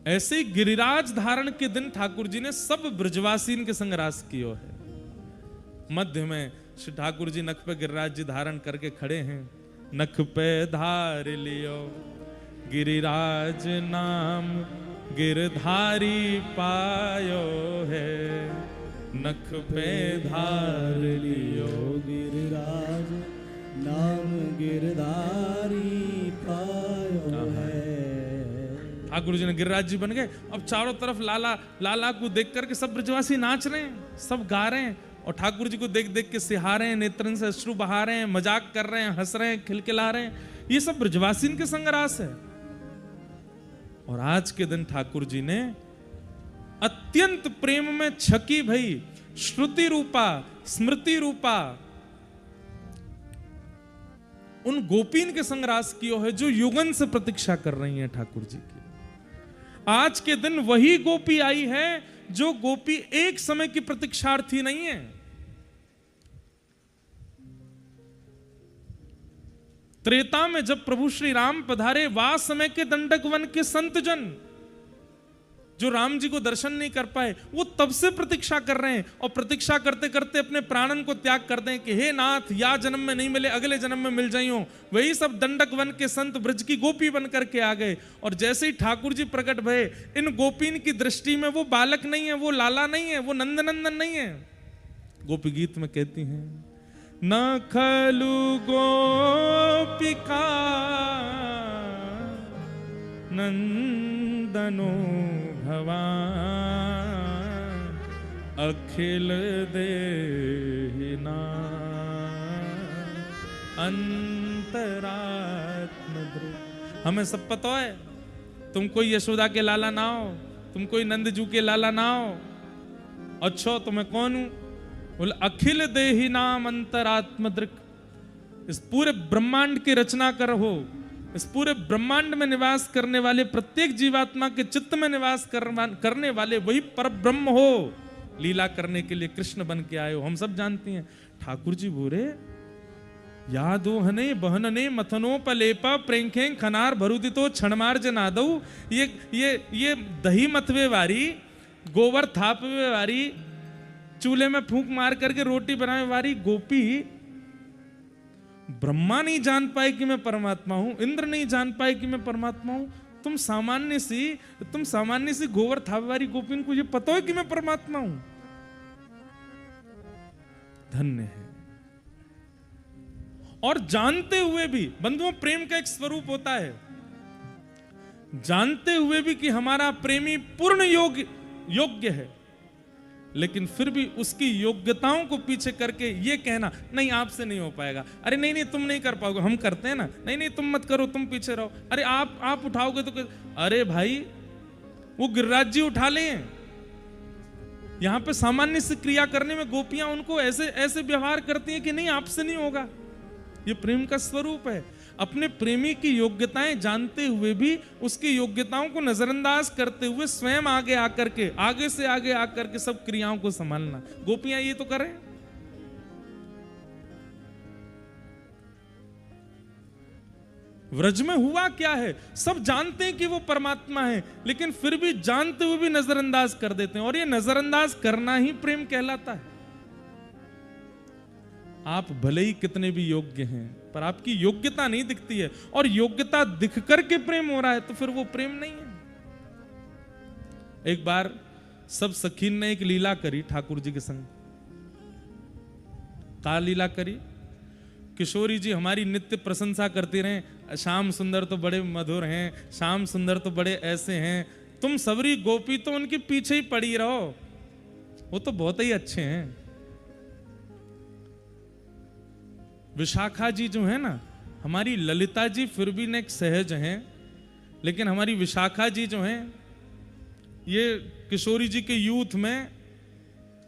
ऐसे ही गिरिराज धारण के दिन ठाकुर जी ने सब ब्रजवासीन के संग रास कियो है। मध्य में श्री ठाकुर जी नख पे गिरिराज जी धारण करके खड़े हैं। नख पे धार लियो गिरिराज नाम गिरधारी पायो है। नख पे धार लियो गिरिराज नाम गिरधारी पायो है। ठाकुर जी ने गिरिराज जी बन गए। अब चारों तरफ लाला लाला को देख करके सब ब्रजवासी नाच रहे हैं, सब गा रहे हैं और ठाकुर जी को देख देख के सिहा रहे हैं, नेत्रन से अश्रु बहा रहे हैं, मजाक कर रहे हैं, हंस रहे हैं, खिलखिला रहे हैं। ये सब ब्रजवासीन के संग रास है। और आज के दिन ठाकुर जी ने अत्यंत प्रेम में छकी भई श्रुति रूपा स्मृति रूपा उन गोपीन के संग रास कियो है जो युगन से प्रतीक्षा कर रही हैं ठाकुर जी की। आज के दिन वही गोपी आई है जो गोपी एक समय की प्रतीक्षार्थी नहीं है। त्रेता में जब प्रभु श्री राम पधारे, वास समय के दंडक वन के संत जन जो राम जी को दर्शन नहीं कर पाए, वो तब से प्रतीक्षा कर रहे हैं और प्रतीक्षा करते करते अपने प्राणन को त्याग कर दें कि हे नाथ, या जन्म में नहीं मिले अगले जन्म में मिल जाइयो। वही सब दंडक वन के संत ब्रज की गोपी बन करके आ गए। और जैसे ही ठाकुर जी प्रकट भये, इन गोपीन की दृष्टि में वो बालक नहीं है, वो लाला नहीं है, वो नंदनंदन नहीं है। गोपी गीत में कहती हैं, न खलु गोपिका नंदनो भवान अखिल देहिना अंतरात्म। हमें सब पता है, तुम कोई यशोदा के लाला ना हो, तुम कोई नंदजू के लाला ना हो। अच्छा तो मैं कौन हूं? बोले अखिल देहि नाम अंतरात्म दृक्। इस पूरे ब्रह्मांड की रचना कर हो, इस पूरे ब्रह्मांड में निवास करने वाले, प्रत्येक जीवात्मा के चित्त में निवास करने वाले वही पर ब्रह्म हो। लीला करने के लिए कृष्ण बन के आए हो, हम सब जानती हैं। ठाकुर जी बोले, यादोहने बहनने मथनोपलेपा प्रेंखें खनार भरुदितो क्षणमार्ज नादौ। ये दही मतवे वारी, गोबर थापवे वारी, चूल्हे में फूंक मार करके रोटी बनाने वाली गोपी ब्रह्मा नहीं जान पाए कि मैं परमात्मा हूं, इंद्र नहीं जान पाए कि मैं परमात्मा हूं। तुम सामान्य सी गोबर थापवारी गोपी को ये पता है कि मैं परमात्मा हूं। धन्य है। और जानते हुए भी, बंधुओं, प्रेम का एक स्वरूप होता है, जानते हुए भी कि हमारा प्रेमी पूर्ण योग्य है, लेकिन फिर भी उसकी योग्यताओं को पीछे करके ये कहना, नहीं आपसे नहीं हो पाएगा, अरे नहीं तुम नहीं कर पाओगे, हम करते हैं ना, नहीं तुम मत करो, तुम पीछे रहो, अरे आप उठाओगे तो अरे भाई वो गिरिराज जी उठा लें। यहां पे सामान्य से क्रिया करने में गोपियां उनको ऐसे व्यवहार करती हैं कि नहीं आपसे नहीं होगा। ये प्रेम का स्वरूप है। अपने प्रेमी की योग्यताएं जानते हुए भी उसकी योग्यताओं को नजरअंदाज करते हुए स्वयं आगे से आगे आकर के सब क्रियाओं को संभालना। गोपियां ये तो करें। व्रज में हुआ क्या है, सब जानते हैं कि वो परमात्मा है, लेकिन फिर भी जानते हुए भी नजरअंदाज कर देते हैं, और ये नजरअंदाज करना ही प्रेम कहलाता है। आप भले ही कितने भी योग्य हैं, पर आपकी योग्यता नहीं दिखती है, और योग्यता दिख करके प्रेम हो रहा है तो फिर वो प्रेम नहीं है। एक बार सब सखीन ने एक लीला करी ठाकुर जी के संग। का लीला करी? किशोरी जी हमारी नित्य प्रशंसा करती रहे, श्याम सुंदर तो बड़े मधुर हैं, श्याम सुंदर तो बड़े ऐसे हैं, तुम सबरी गोपी तो उनके पीछे ही पड़ी रहो, वो तो बहुत ही अच्छे हैं। विशाखा जी जो है ना, हमारी ललिता जी फिर भी नेक सहज हैं, लेकिन हमारी विशाखा जी जो हैं, ये किशोरी जी के यूथ में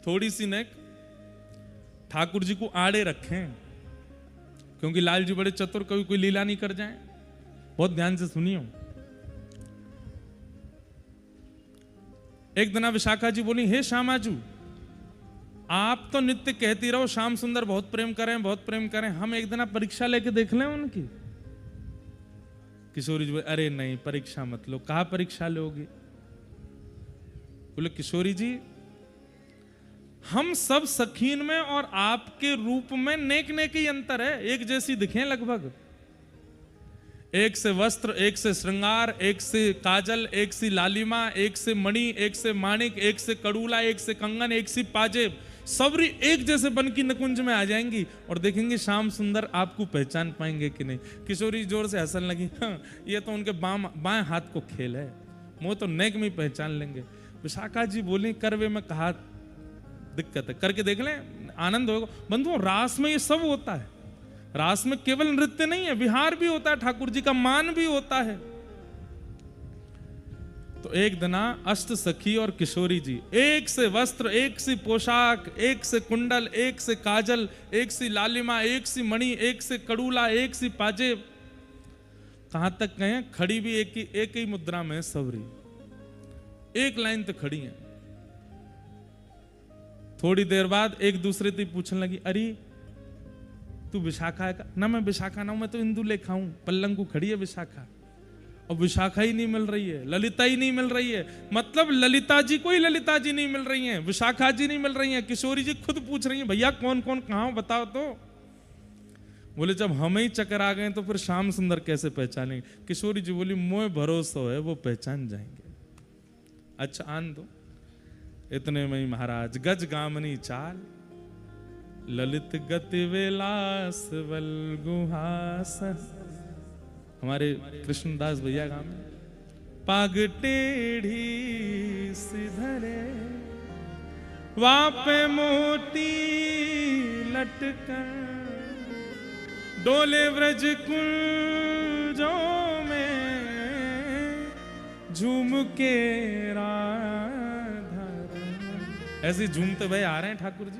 थोड़ी सी नेक ठाकुर जी को आड़े रखें, क्योंकि लाल जी बड़े चतुर, कभी कोई लीला नहीं कर जाए। बहुत ध्यान से सुनियो। एक दिन विशाखा जी बोली, हे श्यामाजू, आप तो नित्य कहती रहो श्याम सुंदर बहुत प्रेम करें, बहुत प्रेम करें, हम एक दिन परीक्षा लेके देख लें उनकी। किशोरी जी बोले, अरे नहीं परीक्षा मत लो। कहा परीक्षा लोगे? बोले किशोरी जी, हम सब सखीन में और आपके रूप में नेक नेक ही अंतर है, एक जैसी दिखें लगभग। एक से वस्त्र, एक से श्रृंगार, एक से काजल, एक सी लालिमा, एक से मणि, एक से माणिक, एक से कड़ूला, एक से कंगन, एक सी पाजेब, सबरी एक जैसे बन की निकुंज में आ जाएंगी और देखेंगे श्याम सुंदर आपको पहचान पाएंगे कि नहीं। किशोरी जोर से हंसने लगी, हाँ, ये तो उनके बाएं हाथ को खेल है, वो तो नेक में पहचान लेंगे। विशाखा जी बोली, करवे में कहा दिक्कत है, करके देख लें, आनंद होगा। बंधुओं, रास में ये सब होता है। रास में केवल नृत्य नहीं है, विहार भी होता है, ठाकुर जी का मान भी होता है। तो एक दिना अष्ट सखी और किशोरी जी, एक से वस्त्र, एक सी पोशाक, एक से कुंडल, एक से काजल, एक सी लालिमा, एक सी मणि, एक से कड़ूला, एक सी पाजेब, कहां तक कहें, खड़ी भी एक ही मुद्रा में सबरी, एक लाइन तो खड़ी है। थोड़ी देर बाद एक दूसरे से पूछने लगी, अरे तू विशाखा है का? ना मैं विशाखा ना हूं, मैं तो इंदु लेखा हूं, पल्लंगू खड़ी है विशाखा। और विशाखा ही नहीं मिल रही है, ललिता ही नहीं मिल रही है, मतलब ललिता जी को ही ललिता जी नहीं मिल रही हैं, विशाखा जी नहीं मिल रही हैं। किशोरी जी खुद पूछ रही हैं, भैया कौन कौन कहां हो बताओ तो। बोले जब हम ही चक्कर आ गए तो फिर श्याम सुंदर कैसे पहचानेंगे? किशोरी जी बोली, मोह भरोसा है वो पहचान जाएंगे। अच्छा आन दो। इतने में ही महाराज गज गामनी चाल, ललित गति विलास बल गुहासन, हमारे कृष्णदास भैया गाँव में, पाग टेढ़ी सिधरे वापे मोती लटकर, डोले व्रज कुंजों में झूम के राधा। ऐसे झूमते भय आ रहे हैं ठाकुर जी।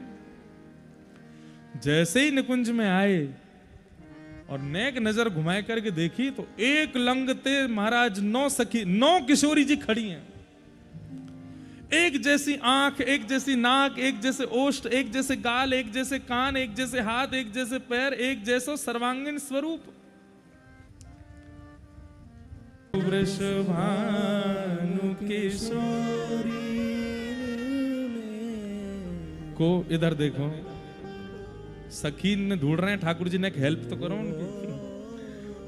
जैसे ही निकुंज में आए और नेक नजर घुमाए करके देखी तो एक लंगते महाराज 9 सखी, 9 किशोरी जी खड़ी हैं, एक जैसी आंख, एक जैसी नाक, एक जैसे ओष्ठ, एक जैसे गाल, एक जैसे कान, एक जैसे हाथ, एक जैसे पैर, एक जैसा सर्वांगीण स्वरूप। वृषभानु किशोरी को इधर देखो, सखीन ने ढूंढ रहे हैं, ठाकुर जी ने एक हेल्प तो करो उनकी।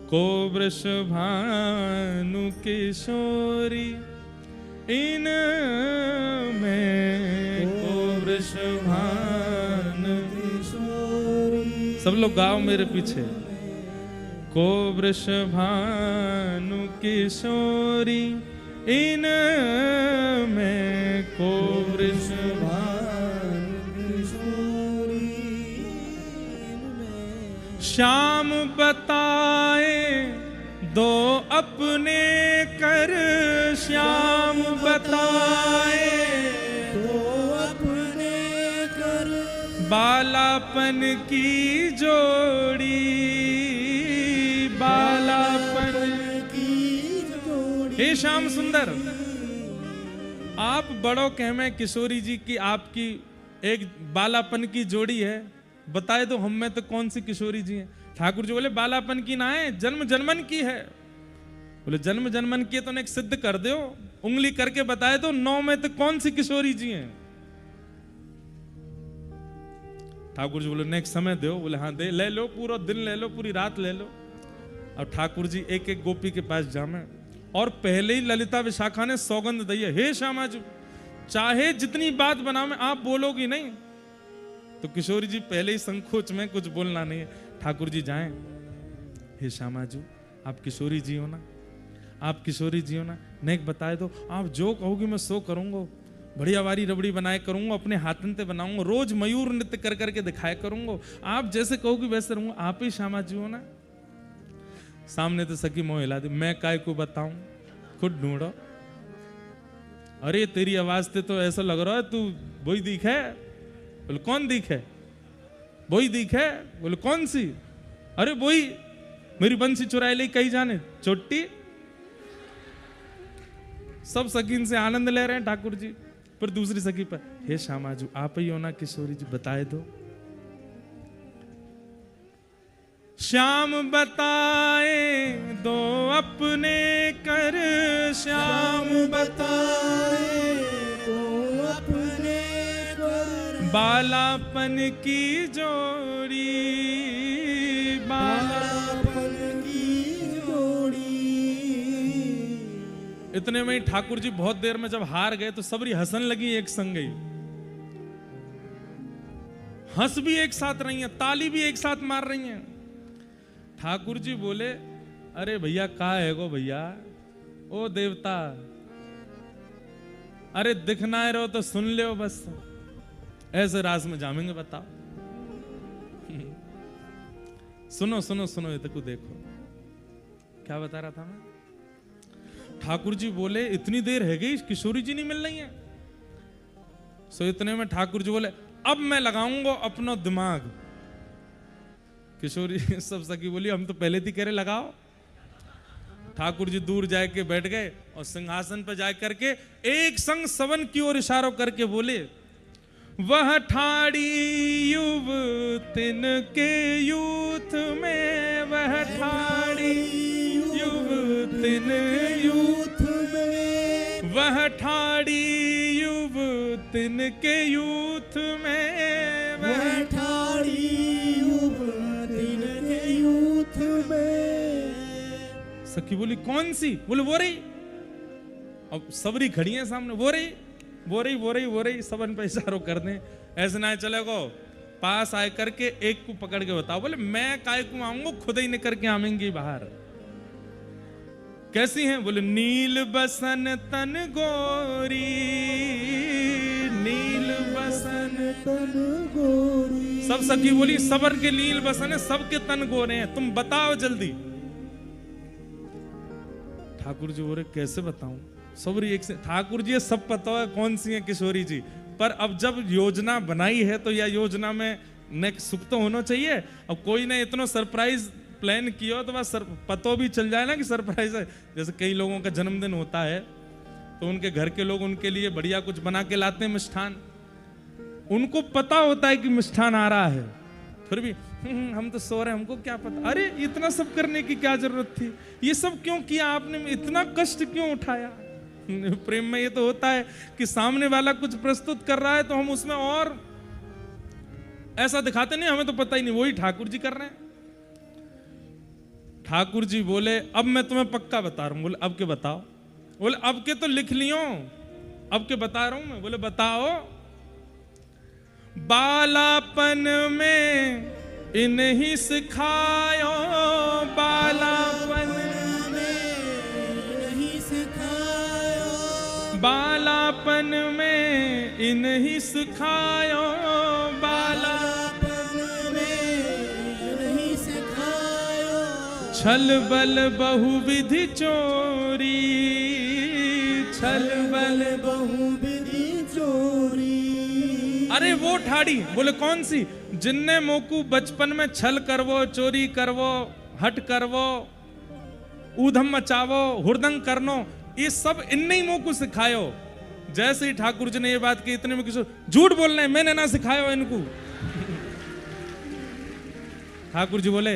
को वृषभानु किशोरी इन में, को वृषभानु किशोरी, सब लोग गाओ मेरे पीछे। को वृषभानु किशोरी इन में, को वृषभानु किशोरी इन में, श्याम बताए दो अपने कर, श्याम बताए तो अपने कर, बालापन की जोड़ी, बालापन की जोड़ी। हे श्याम सुंदर, आप बड़ो कहमे किशोरी जी की आपकी एक बालापन की जोड़ी है, बताए दो हम में तो कौन सी किशोरी जी हैं? ठाकुर जी बोले बालापन की ना है, जन्म जन्मन की है। बोले जन्म जन्मन की है तो एक सिद्ध कर दो, उंगली करके बताए दो 9 में तो कौन सी किशोरी जी हैं? ठाकुर जी बोले नेक्स्ट समय दो। बोले हाँ दे, ले लो, पूरा दिन ले लो, पूरी रात ले लो। अब ठाकुर जी एक एक गोपी के पास जामे और पहले ही ललिता विशाखा ने सौगंध दी है, हे श्यामा जी चाहे जितनी बात बनाओ में आप बोलोगी नहीं। तो किशोरी जी पहले ही संकोच में कुछ बोलना नहीं है। ठाकुर जी जाएं, हे श्यामा जी आप किशोरी जी हो ना, आप किशोरी जी हो ना, नेक बताए दो, आप जो कहोगी मैं सो करूंगा। बढ़िया वारी रबड़ी बनाए करूंगा, अपने हाथन से बनाऊंगा, रोज मयूर नृत्य कर करके दिखाया करूंगा, आप जैसे कहोगी वैसे रहूंगा। आप ही श्यामा जी हो ना। सामने तो सखी मोह हिला दी, मैं काय को बताऊं, खुद ढूंढो। अरे तेरी आवाज से तो ऐसा लग रहा है तू वही दिख है। बोले कौन दिख है? वही दिख है। बोले कौन सी? अरे वही, मेरी बंसी चुराई ले कहीं जाने चोटी। सब सखीन से आनंद ले रहे हैं ठाकुर जी। पर दूसरी सखी पर, हे श्यामा जी आप ही हो ना किशोरी जी, बताए दो। श्याम बताए दो अपने कर, श्याम बताए तो अपने कर, बालापन की जोड़ी, बालापन की जोड़ी। इतने में ही ठाकुर जी बहुत देर में जब हार गए तो सबरी हंसन लगी एक संग ही। हंस भी एक साथ रही हैं, ताली भी एक साथ मार रही हैं। ठाकुर जी बोले अरे भैया का है गो भैया, ओ देवता, अरे दिखना है रहो तो सुन ले बस, ऐसे रास में जामेंगे बताओ। सुनो सुनो सुनो ये तक देखो क्या बता रहा था मैं। ठाकुर जी बोले इतनी देर है गई किशोरी जी नहीं मिल रही है। सो इतने में ठाकुर जी बोले अब मैं लगाऊंगा अपना दिमाग। किशोरी सब सखी बोली हम तो पहले थी कह रहे लगाओ। ठाकुर जी दूर जाके बैठ गए और सिंहासन पर जाकर करके एक संग सवन की ओर इशारों करके बोले, वह ठाड़ी युवतिन के यूथ में, वह ठाड़ी युवतिन यूथ में, वह ठाड़ी युवतिन के यूथ में, वह ठाड़ी युवतिन के यूथ में। सखी बोली कौन सी? बोले वो रही। अब सबरी खड़ी है सामने, वो रही वो रही वो रही वो रही, सबन पे इशारों कर दें। ऐसे ना चलेगो, पास आए करके एक को पकड़ के बताओ। बोले मैं काय को आऊंगा, खुद ही निकल के आवेंगी बाहर। कैसी हैं? बोले नील बसन तन गोरी, नील बसन तन गोरी। सब सखी बोली सबर के नील बसन है, सबके तन गोरे हैं, तुम बताओ जल्दी। ठाकुर जी बोले कैसे बताऊं? सबरी एक से, ठाकुर जी सब पता है कौन सी है किशोरी जी, पर अब जब योजना बनाई है तो यह योजना में नेक्स्ट सुख तो होना चाहिए। अब कोई ने इतना सरप्राइज प्लान किया तो बस पतो भी चल जाए ना कि सरप्राइज है। जैसे कई लोगों का जन्मदिन होता है तो उनके घर के लोग उनके लिए बढ़िया कुछ बना के लाते हैं मिष्ठान, उनको पता होता है कि मिष्ठान आ रहा है, फिर भी हम तो सो रहे हैं, हमको क्या पता। अरे इतना सब करने की क्या जरूरत थी? ये सब क्यों किया आपने? इतना कष्ट क्यों उठाया? प्रेम में ये तो होता है कि सामने वाला कुछ प्रस्तुत कर रहा है तो हम उसमें और ऐसा दिखाते नहीं, हमें तो पता ही नहीं। वही ठाकुर जी कर रहे हैं। ठाकुर जी बोले अब मैं तुम्हें पक्का बता रहा हूं। बोले अब के बताओ। बोले अब के तो लिख लियो, अब के बता रहा हूं मैं। बोले बताओ। बालापन में इन्हीं सिखायो, बालापन बालापन में इन्हीं सिखायो, बालापन में नहीं सिखायो। छल बल बहुविधि चोरी, छल बल बहुविधि चोरी। अरे वो ठाड़ी। बोले कौन सी? जिनने मोकू बचपन में छल करवो, चोरी करवो, हट करवो, ऊधम मचावो, हुरदंग करनो, ये सब इनने ही मोकू सिखायो। जैसे ही ठाकुर जी ने ये बात की इतने में किशोर झूठ बोलना है, मैंने ना सिखाया इनको। ठाकुर जी बोले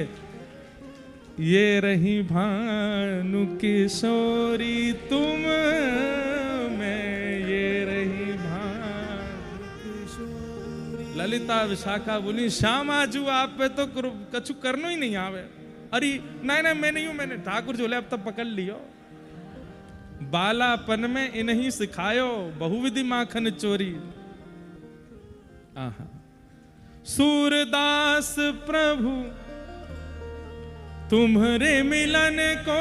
ये रही भानु किशोरी तुम में, ये रही भानु किशोरी। ललिता विशाखा बोली श्यामा जू आप पे तो कछु करनो ही नहीं आवे। अरे नहीं नहीं मैं नहीं हूं, मैंने ठाकुर जो अब तब पकड़ लियो। बालापन में इन्हीं सिखायो बहुविधि माखन चोरी। आहा सूरदास प्रभु तुम्हारे मिलन को,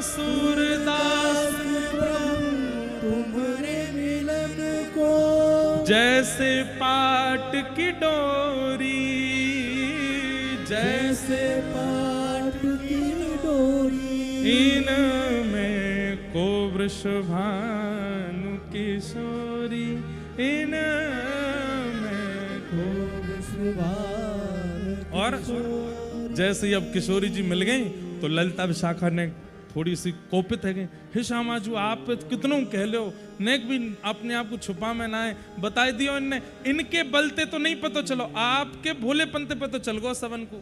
सूरदास तुम्हारे मिलन को जैसे पाट की डोरी, जैसे पाट की डोरी इनमें को वृषभानु किशोरी, इनमें को वृषभानु और जैसे ही अब किशोरी जी मिल गई तो ललिता विशाखा ने थोड़ी सी कोपित है गई। हे श्यामा जी आप कितनों कह लो, नेक भी अपने आप को छुपा में ना है, बता दियो इनने, इनके बलते तो नहीं पता चलो, आपके भोले पंते पे तो चल गो सबन को।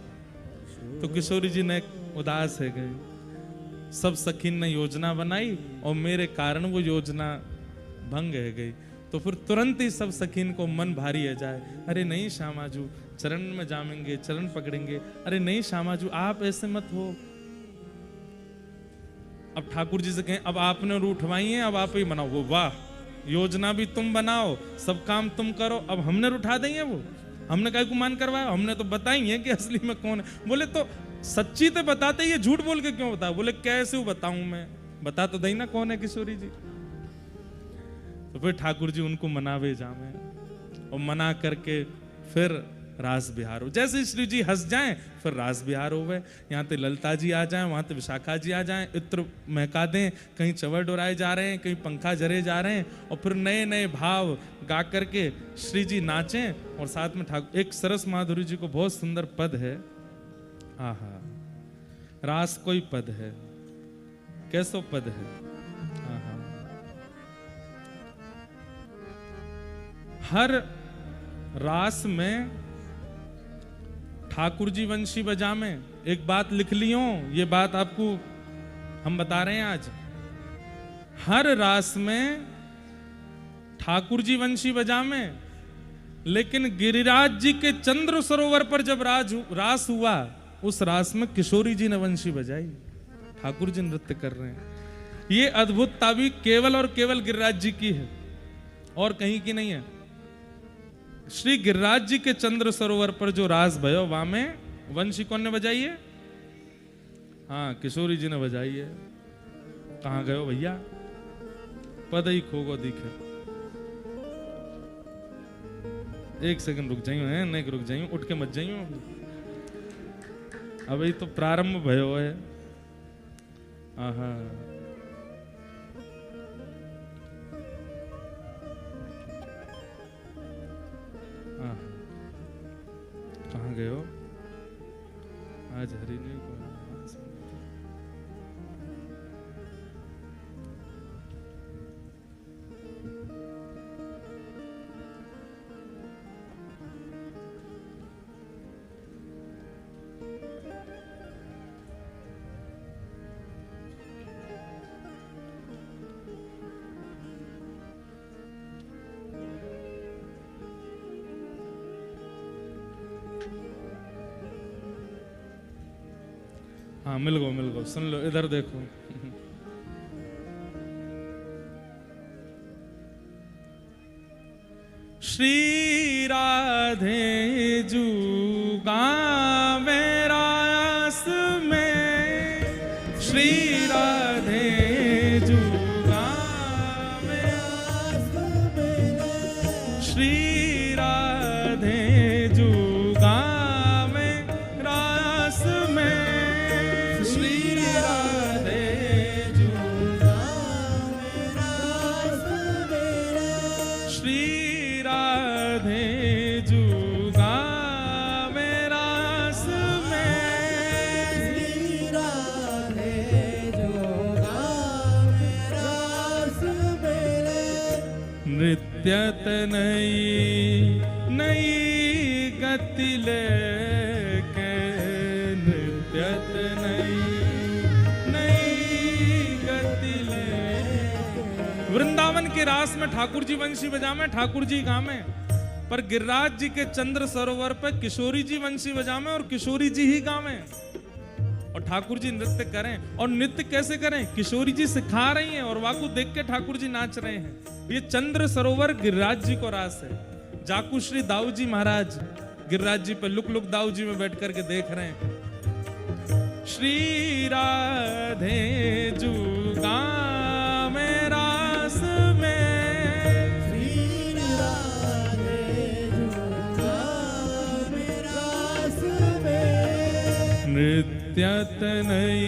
तो किशोरी जी ने उदास है गई। सब सखीन ने योजना बनाई और मेरे कारण वो योजना भंग है गई। तो फिर तुरंत ही सब सखीन को मन भारी है जाए, अरे नहीं श्यामाजू चरण में जामेंगे, चरण पकड़ेंगे, अरे नहीं श्यामाजू आप ऐसे मत हो। अब ठाकुर जी से कहें अब आपने उठवाई है, अब आप ही बनाओ। वो वाह, योजना भी तुम बनाओ, सब काम तुम करो, अब हमने उठा देंगे, वो हमने काय गुमान करवाया, हमने तो बताई है कि असली में कौन है। बोले तो सच्ची तो बताते, ये झूठ बोल के क्यों बताओ? बोले कैसे बताऊं मैं, बता तो दई ना कौन है किशोरी जी। तो फिर ठाकुर जी उनको मनावे जामे और मना करके फिर रास बिहार हो। जैसे श्री जी हंस जाएं फिर रास बिहार हो गए। यहाँ ते ललिता जी आ जाएं, वहां ते विशाखा जी आ जाएं, इत्र महका दें, कहीं चवर डोराए जा रहे हैं, कहीं पंखा झरे जा रहे हैं, और फिर नए नए भाव गा करके श्री जी नाचें। और साथ में ठाकुर एक सरस माधुरी जी को बहुत सुंदर पद है, आहा रास कोई पद है, कैसो पद है, आहा हर रास में ठाकुर जी वंशी बजा में एक बात लिख लियो, ये बात आपको हम बता रहे हैं आज। हर रास में ठाकुर जी वंशी बजा में, लेकिन गिरिराज जी के चंद्र सरोवर पर जब रास हुआ, उस रास में किशोरी जी ने वंशी बजाई, ठाकुर जी नृत्य कर रहे हैं। ये अद्भुतता भी केवल और केवल गिरिराज जी की है और कहीं की नहीं है। श्री गिरिराज जी के चंद्र सरोवर पर जो रास भयो, वहां में वंशी कौन ने बजाई है? हाँ किशोरी जी ने बजाई है। कहां गयो भैया, पद ही खोगो दिखे। एक सेकंड रुक जाइयो है, नहीं रुक जाइयो, उठ के मत जाइयो, अभी तो प्रारंभ भयो है। आहा कहाँ गए हो आज? हरी नहीं को हाँ मिल गो, सुन लो, इधर देखो। श्री राधे जू गावे रास में, श्री राधे जू गावे रास में, श्री राधे जू गावे रास में, नृत्यत नई नई गति लेके, नृत्यत नई नई गति ले। वृंदावन के रास में ठाकुर जी वंशी बजा में, ठाकुर जी गा में, पर गिरिराज जी के चंद्र सरोवर पर किशोरी जी बंसी बजावें और किशोरी जी ही गावें और ठाकुर जी नृत्य करें। और नृत्य कैसे करें? किशोरी जी सिखा रही हैं और वाकू देख के ठाकुर जी नाच रहे हैं। ये चंद्र सरोवर गिरिराज जी को रास है। जाकू श्री दाऊ जी महाराज गिरिराज जी पे लुक लुक दाऊ जी में बैठ करके देख रहे हैं। श्री राधे जुगा में रास में, श्री राधे जुगा में रास में, नृत्यत नई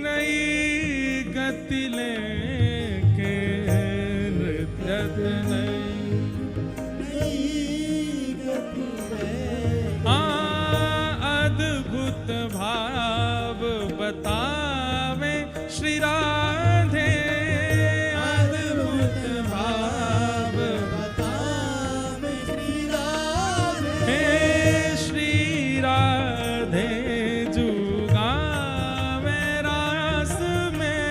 नई गति लेके, नृत्यत नई गति में, अद्भुत भाव बतावे श्री राधे, अद्भुत भाव बतावे श्री राधे, हे श्री राधे जुगा में रास में,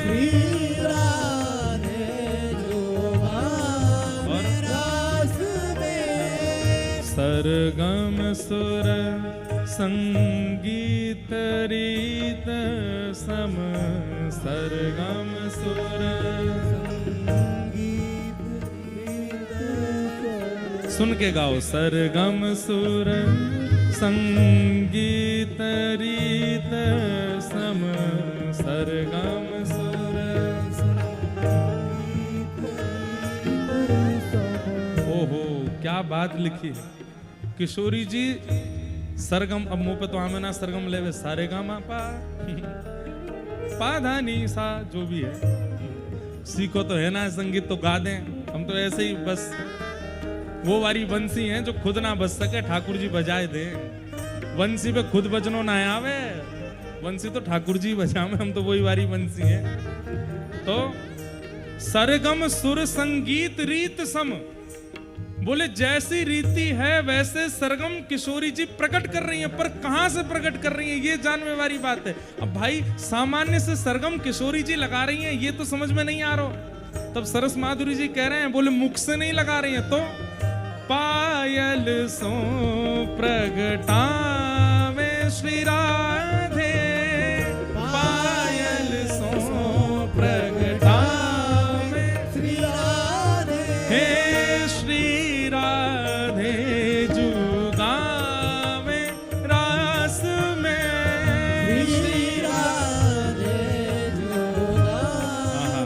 श्री राधे जुगा में रास में, सरगम सुर संगीत रीत सम, सरगम सुर सुन के गाओ। सरगम सुर संगीत रीत सम, सरगम सुर। ओहो क्या बात लिखी है किशोरी जी। सरगम अब मुंह पे तो आमे ना सरगम लेवे, सारे गामा पा पा धा नी सा जो भी है। सीखो तो है ना संगीत तो गा दें। हम तो ऐसे ही बस वो वारी बंसी हैं जो खुद ना बज सके ठाकुर जी बजाए दे। बंसी पे खुद बजनो ना आवे, बंसी तो ठाकुर जी बजावे, हम तो वही वारी बंसी हैं। तो सरगम सुर संगीत रीत सम, बोले जैसी रीति है वैसे सरगम किशोरी जी प्रकट कर रही हैं, पर कहां से प्रकट कर रही हैं ये जानने वाली बात है। अब भाई सामान्य से सरगम किशोरी जी लगा रही हैं ये तो समझ में नहीं आ रहा। तब सरस माधुरी जी कह रहे हैं, बोले मुख से नहीं लगा रही हैं तो पायल सो प्रगटावे श्री राधे, पायल सो प्रगटावे श्री राधे, हे श्री राधे जुगावे रास में, श्री राधे जुगा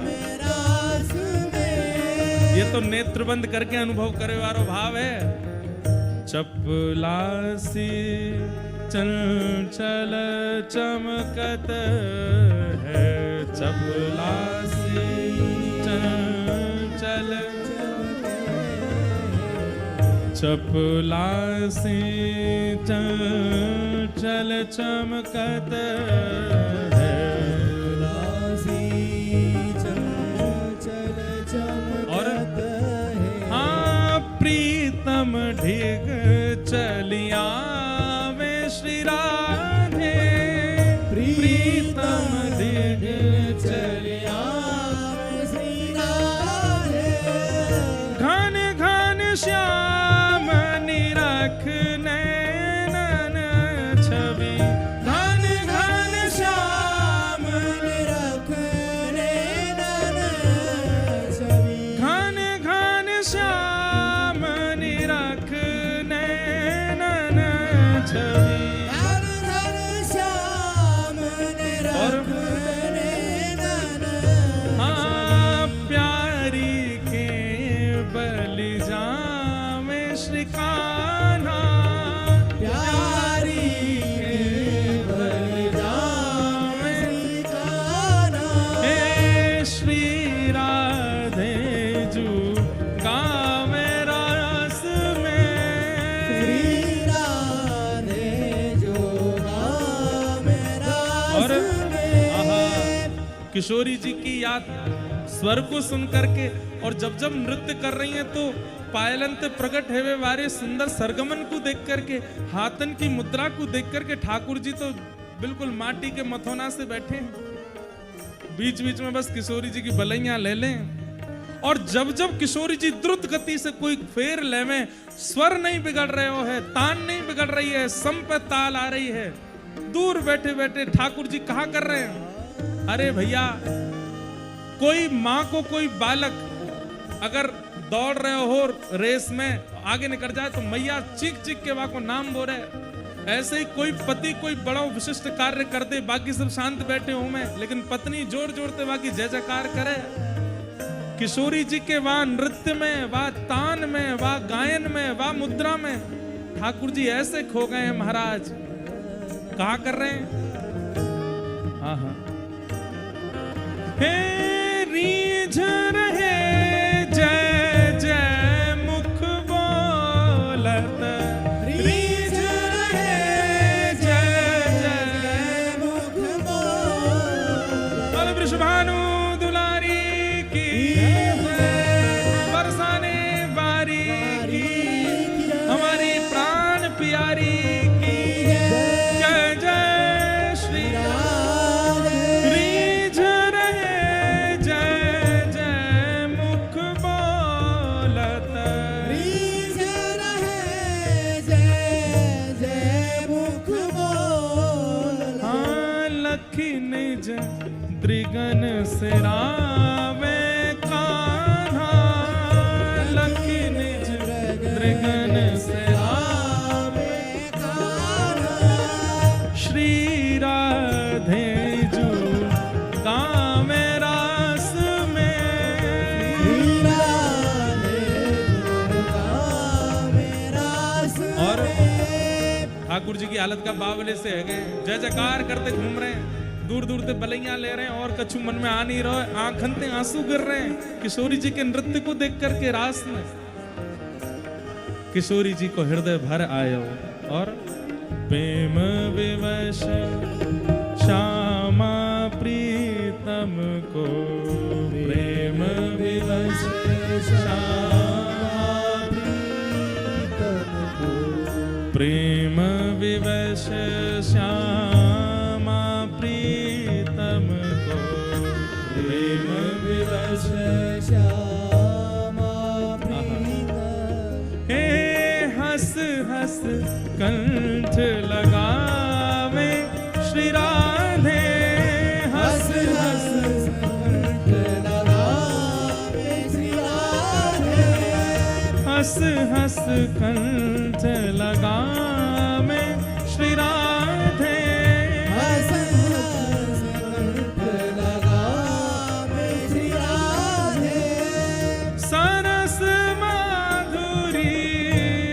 में रास में। ये तो नेत्र बंद करके अनुभव करे वालो भाव है। चपलासी चंचल चमकत है, चपलासी चंचल, चपलासी चंचल चमकत है, लासी चंचल चमकत है, हाँ प्रीतम ढिग चलिया वे श्री राधे, प्रीतम ढिग चलिया श्री राधे, घन घन श्याम निरख नैनन छवि, घन घन श्याम निरख नैनन छवि, घन घन श्याम निरख नैनन छवि। घन घन श्याम निरख नैनन हाँ प्यारी के बलि जामे श्री कान्हा, प्यारी के बलि जामे श्री कान्हा, हे श्री राधे जुगा में रास में, श्री राधे जुगा में और रास में। आहा किशोरी जी की याद स्वर को सुन करके और जब जब नृत्य कर रही हैं तो पायलंत प्रकट हेवे वारे सुंदर सरगमन को देख करके, हाथन की मुद्रा को देख करके ठाकुर जी तो बिल्कुल माटी के मथोना से बैठे हैं। बीच बीच में बस किशोरी जी की बलैया ले लें और जब जब किशोरी जी द्रुत गति से कोई फेर ले में, स्वर नहीं बिगड़ रहे हो है, तान नहीं बिगड़ रही है, सम पे ताल आ रही है, दूर बैठे बैठे ठाकुर जी कहा कर रहे हैं, अरे भैया कोई माँ को कोई बालक अगर दौड़ रहे हो रेस में आगे निकल जाए तो मैया चीख चीख के वहां को नाम बोले, ऐसे ही कोई पति कोई बड़ा विशिष्ट कार्य कर दे, बाकी सब शांत बैठे हो में, लेकिन पत्नी जोर जोर से बाकी जय जयकार करे। किशोरी जी के वहां नृत्य में, वहां तान में, वहां गायन में, वहां मुद्रा में ठाकुर जी ऐसे खो गए हैं महाराज। कहा कर रहे हैं, हाँ हाँ, हे रीझ रहे जय जय मुख बोलत, रीझ रहे जय जय मुख बोलत। बोल वृषभानु दुलारी की, बरसाने बारी की, हमारी प्राण प्यारी की, जय जय श्री राम। रीझ रहे जय जय मुख बोलत, रीझ रहे जय जय मुख बोलत। हाँ लखी निज द्रिगन सिरावे कान्हा, लखी निज द्रिगन सिरावे श्री राधे जू गावे रास में। और ठाकुर जी की हालत का बावले से है गए, जय जयकार करते घूम रहे हैं, दूर दूर से बलैया ले रहे हैं और कछु मन में आ नहीं रहा है, आंखनते आंसू गिर रहे हैं किशोरी जी के नृत्य को देख करके रास में। किशोरी जी को हृदय भर आयो और प्रेम विवश श्यामा प्रीतम को, प्रेम विवश श्यामा प्रेम विवश श्यामा प्रीतम को, प्रेम विवश श्यामा प्रीतम। हे हंस हंस कंठ लगावे श्री राधे, हंस हंस कंठ लगावे श्री राधे। हंस हंस कंठ लगावे श्री राधे। हंस हंस कंठ लगावे श्री राधे। सरस माधुरी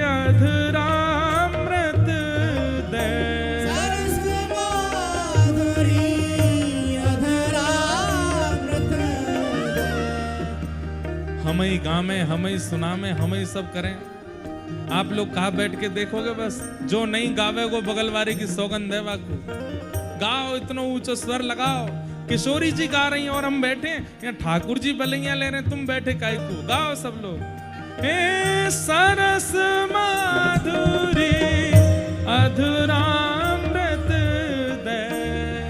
अधरामृत दे, सरस माधुरी अधरामृत दे। हम ही गावे, हम ही सुनावे, हम ही सब करें। आप लोग कहाँ बैठ के देखोगे, बस जो नहीं गावे वो बगल वाले की सौगंध है वाकू। गाओ, इतना ऊंचा स्वर लगाओ। किशोरी जी गा रही हैं और हम बैठे यहाँ, ठाकुर जी बलैया ले रहे हैं, तुम बैठे काय को। गाओ सब लोग, हे सरस माधुरी अधरामृत दे,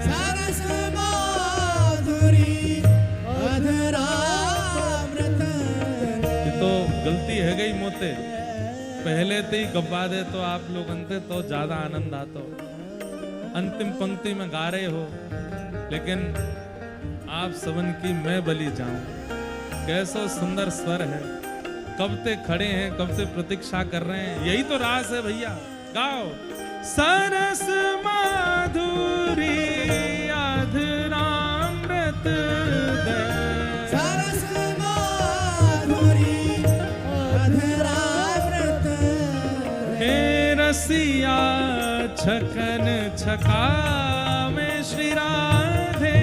सरस माधुरी अधरामृत दे। ये तो गलती है गई मोते, पहले ते ही गब्बा दे तो आप लोग अंते तो ज्यादा आनंद आता हो। अंतिम पंक्ति में गा रहे हो, लेकिन आप सबन की मैं बलि जाऊं। कैसा सुंदर स्वर है, कब ते खड़े हैं, कब ते प्रतीक्षा कर रहे हैं, यही तो रास है भैया। गाओ, सरस माधुरी अधरामृत दे, सरस माधुरी अधरामृत दे। हे रसिया छकन छकावे श्री राधे,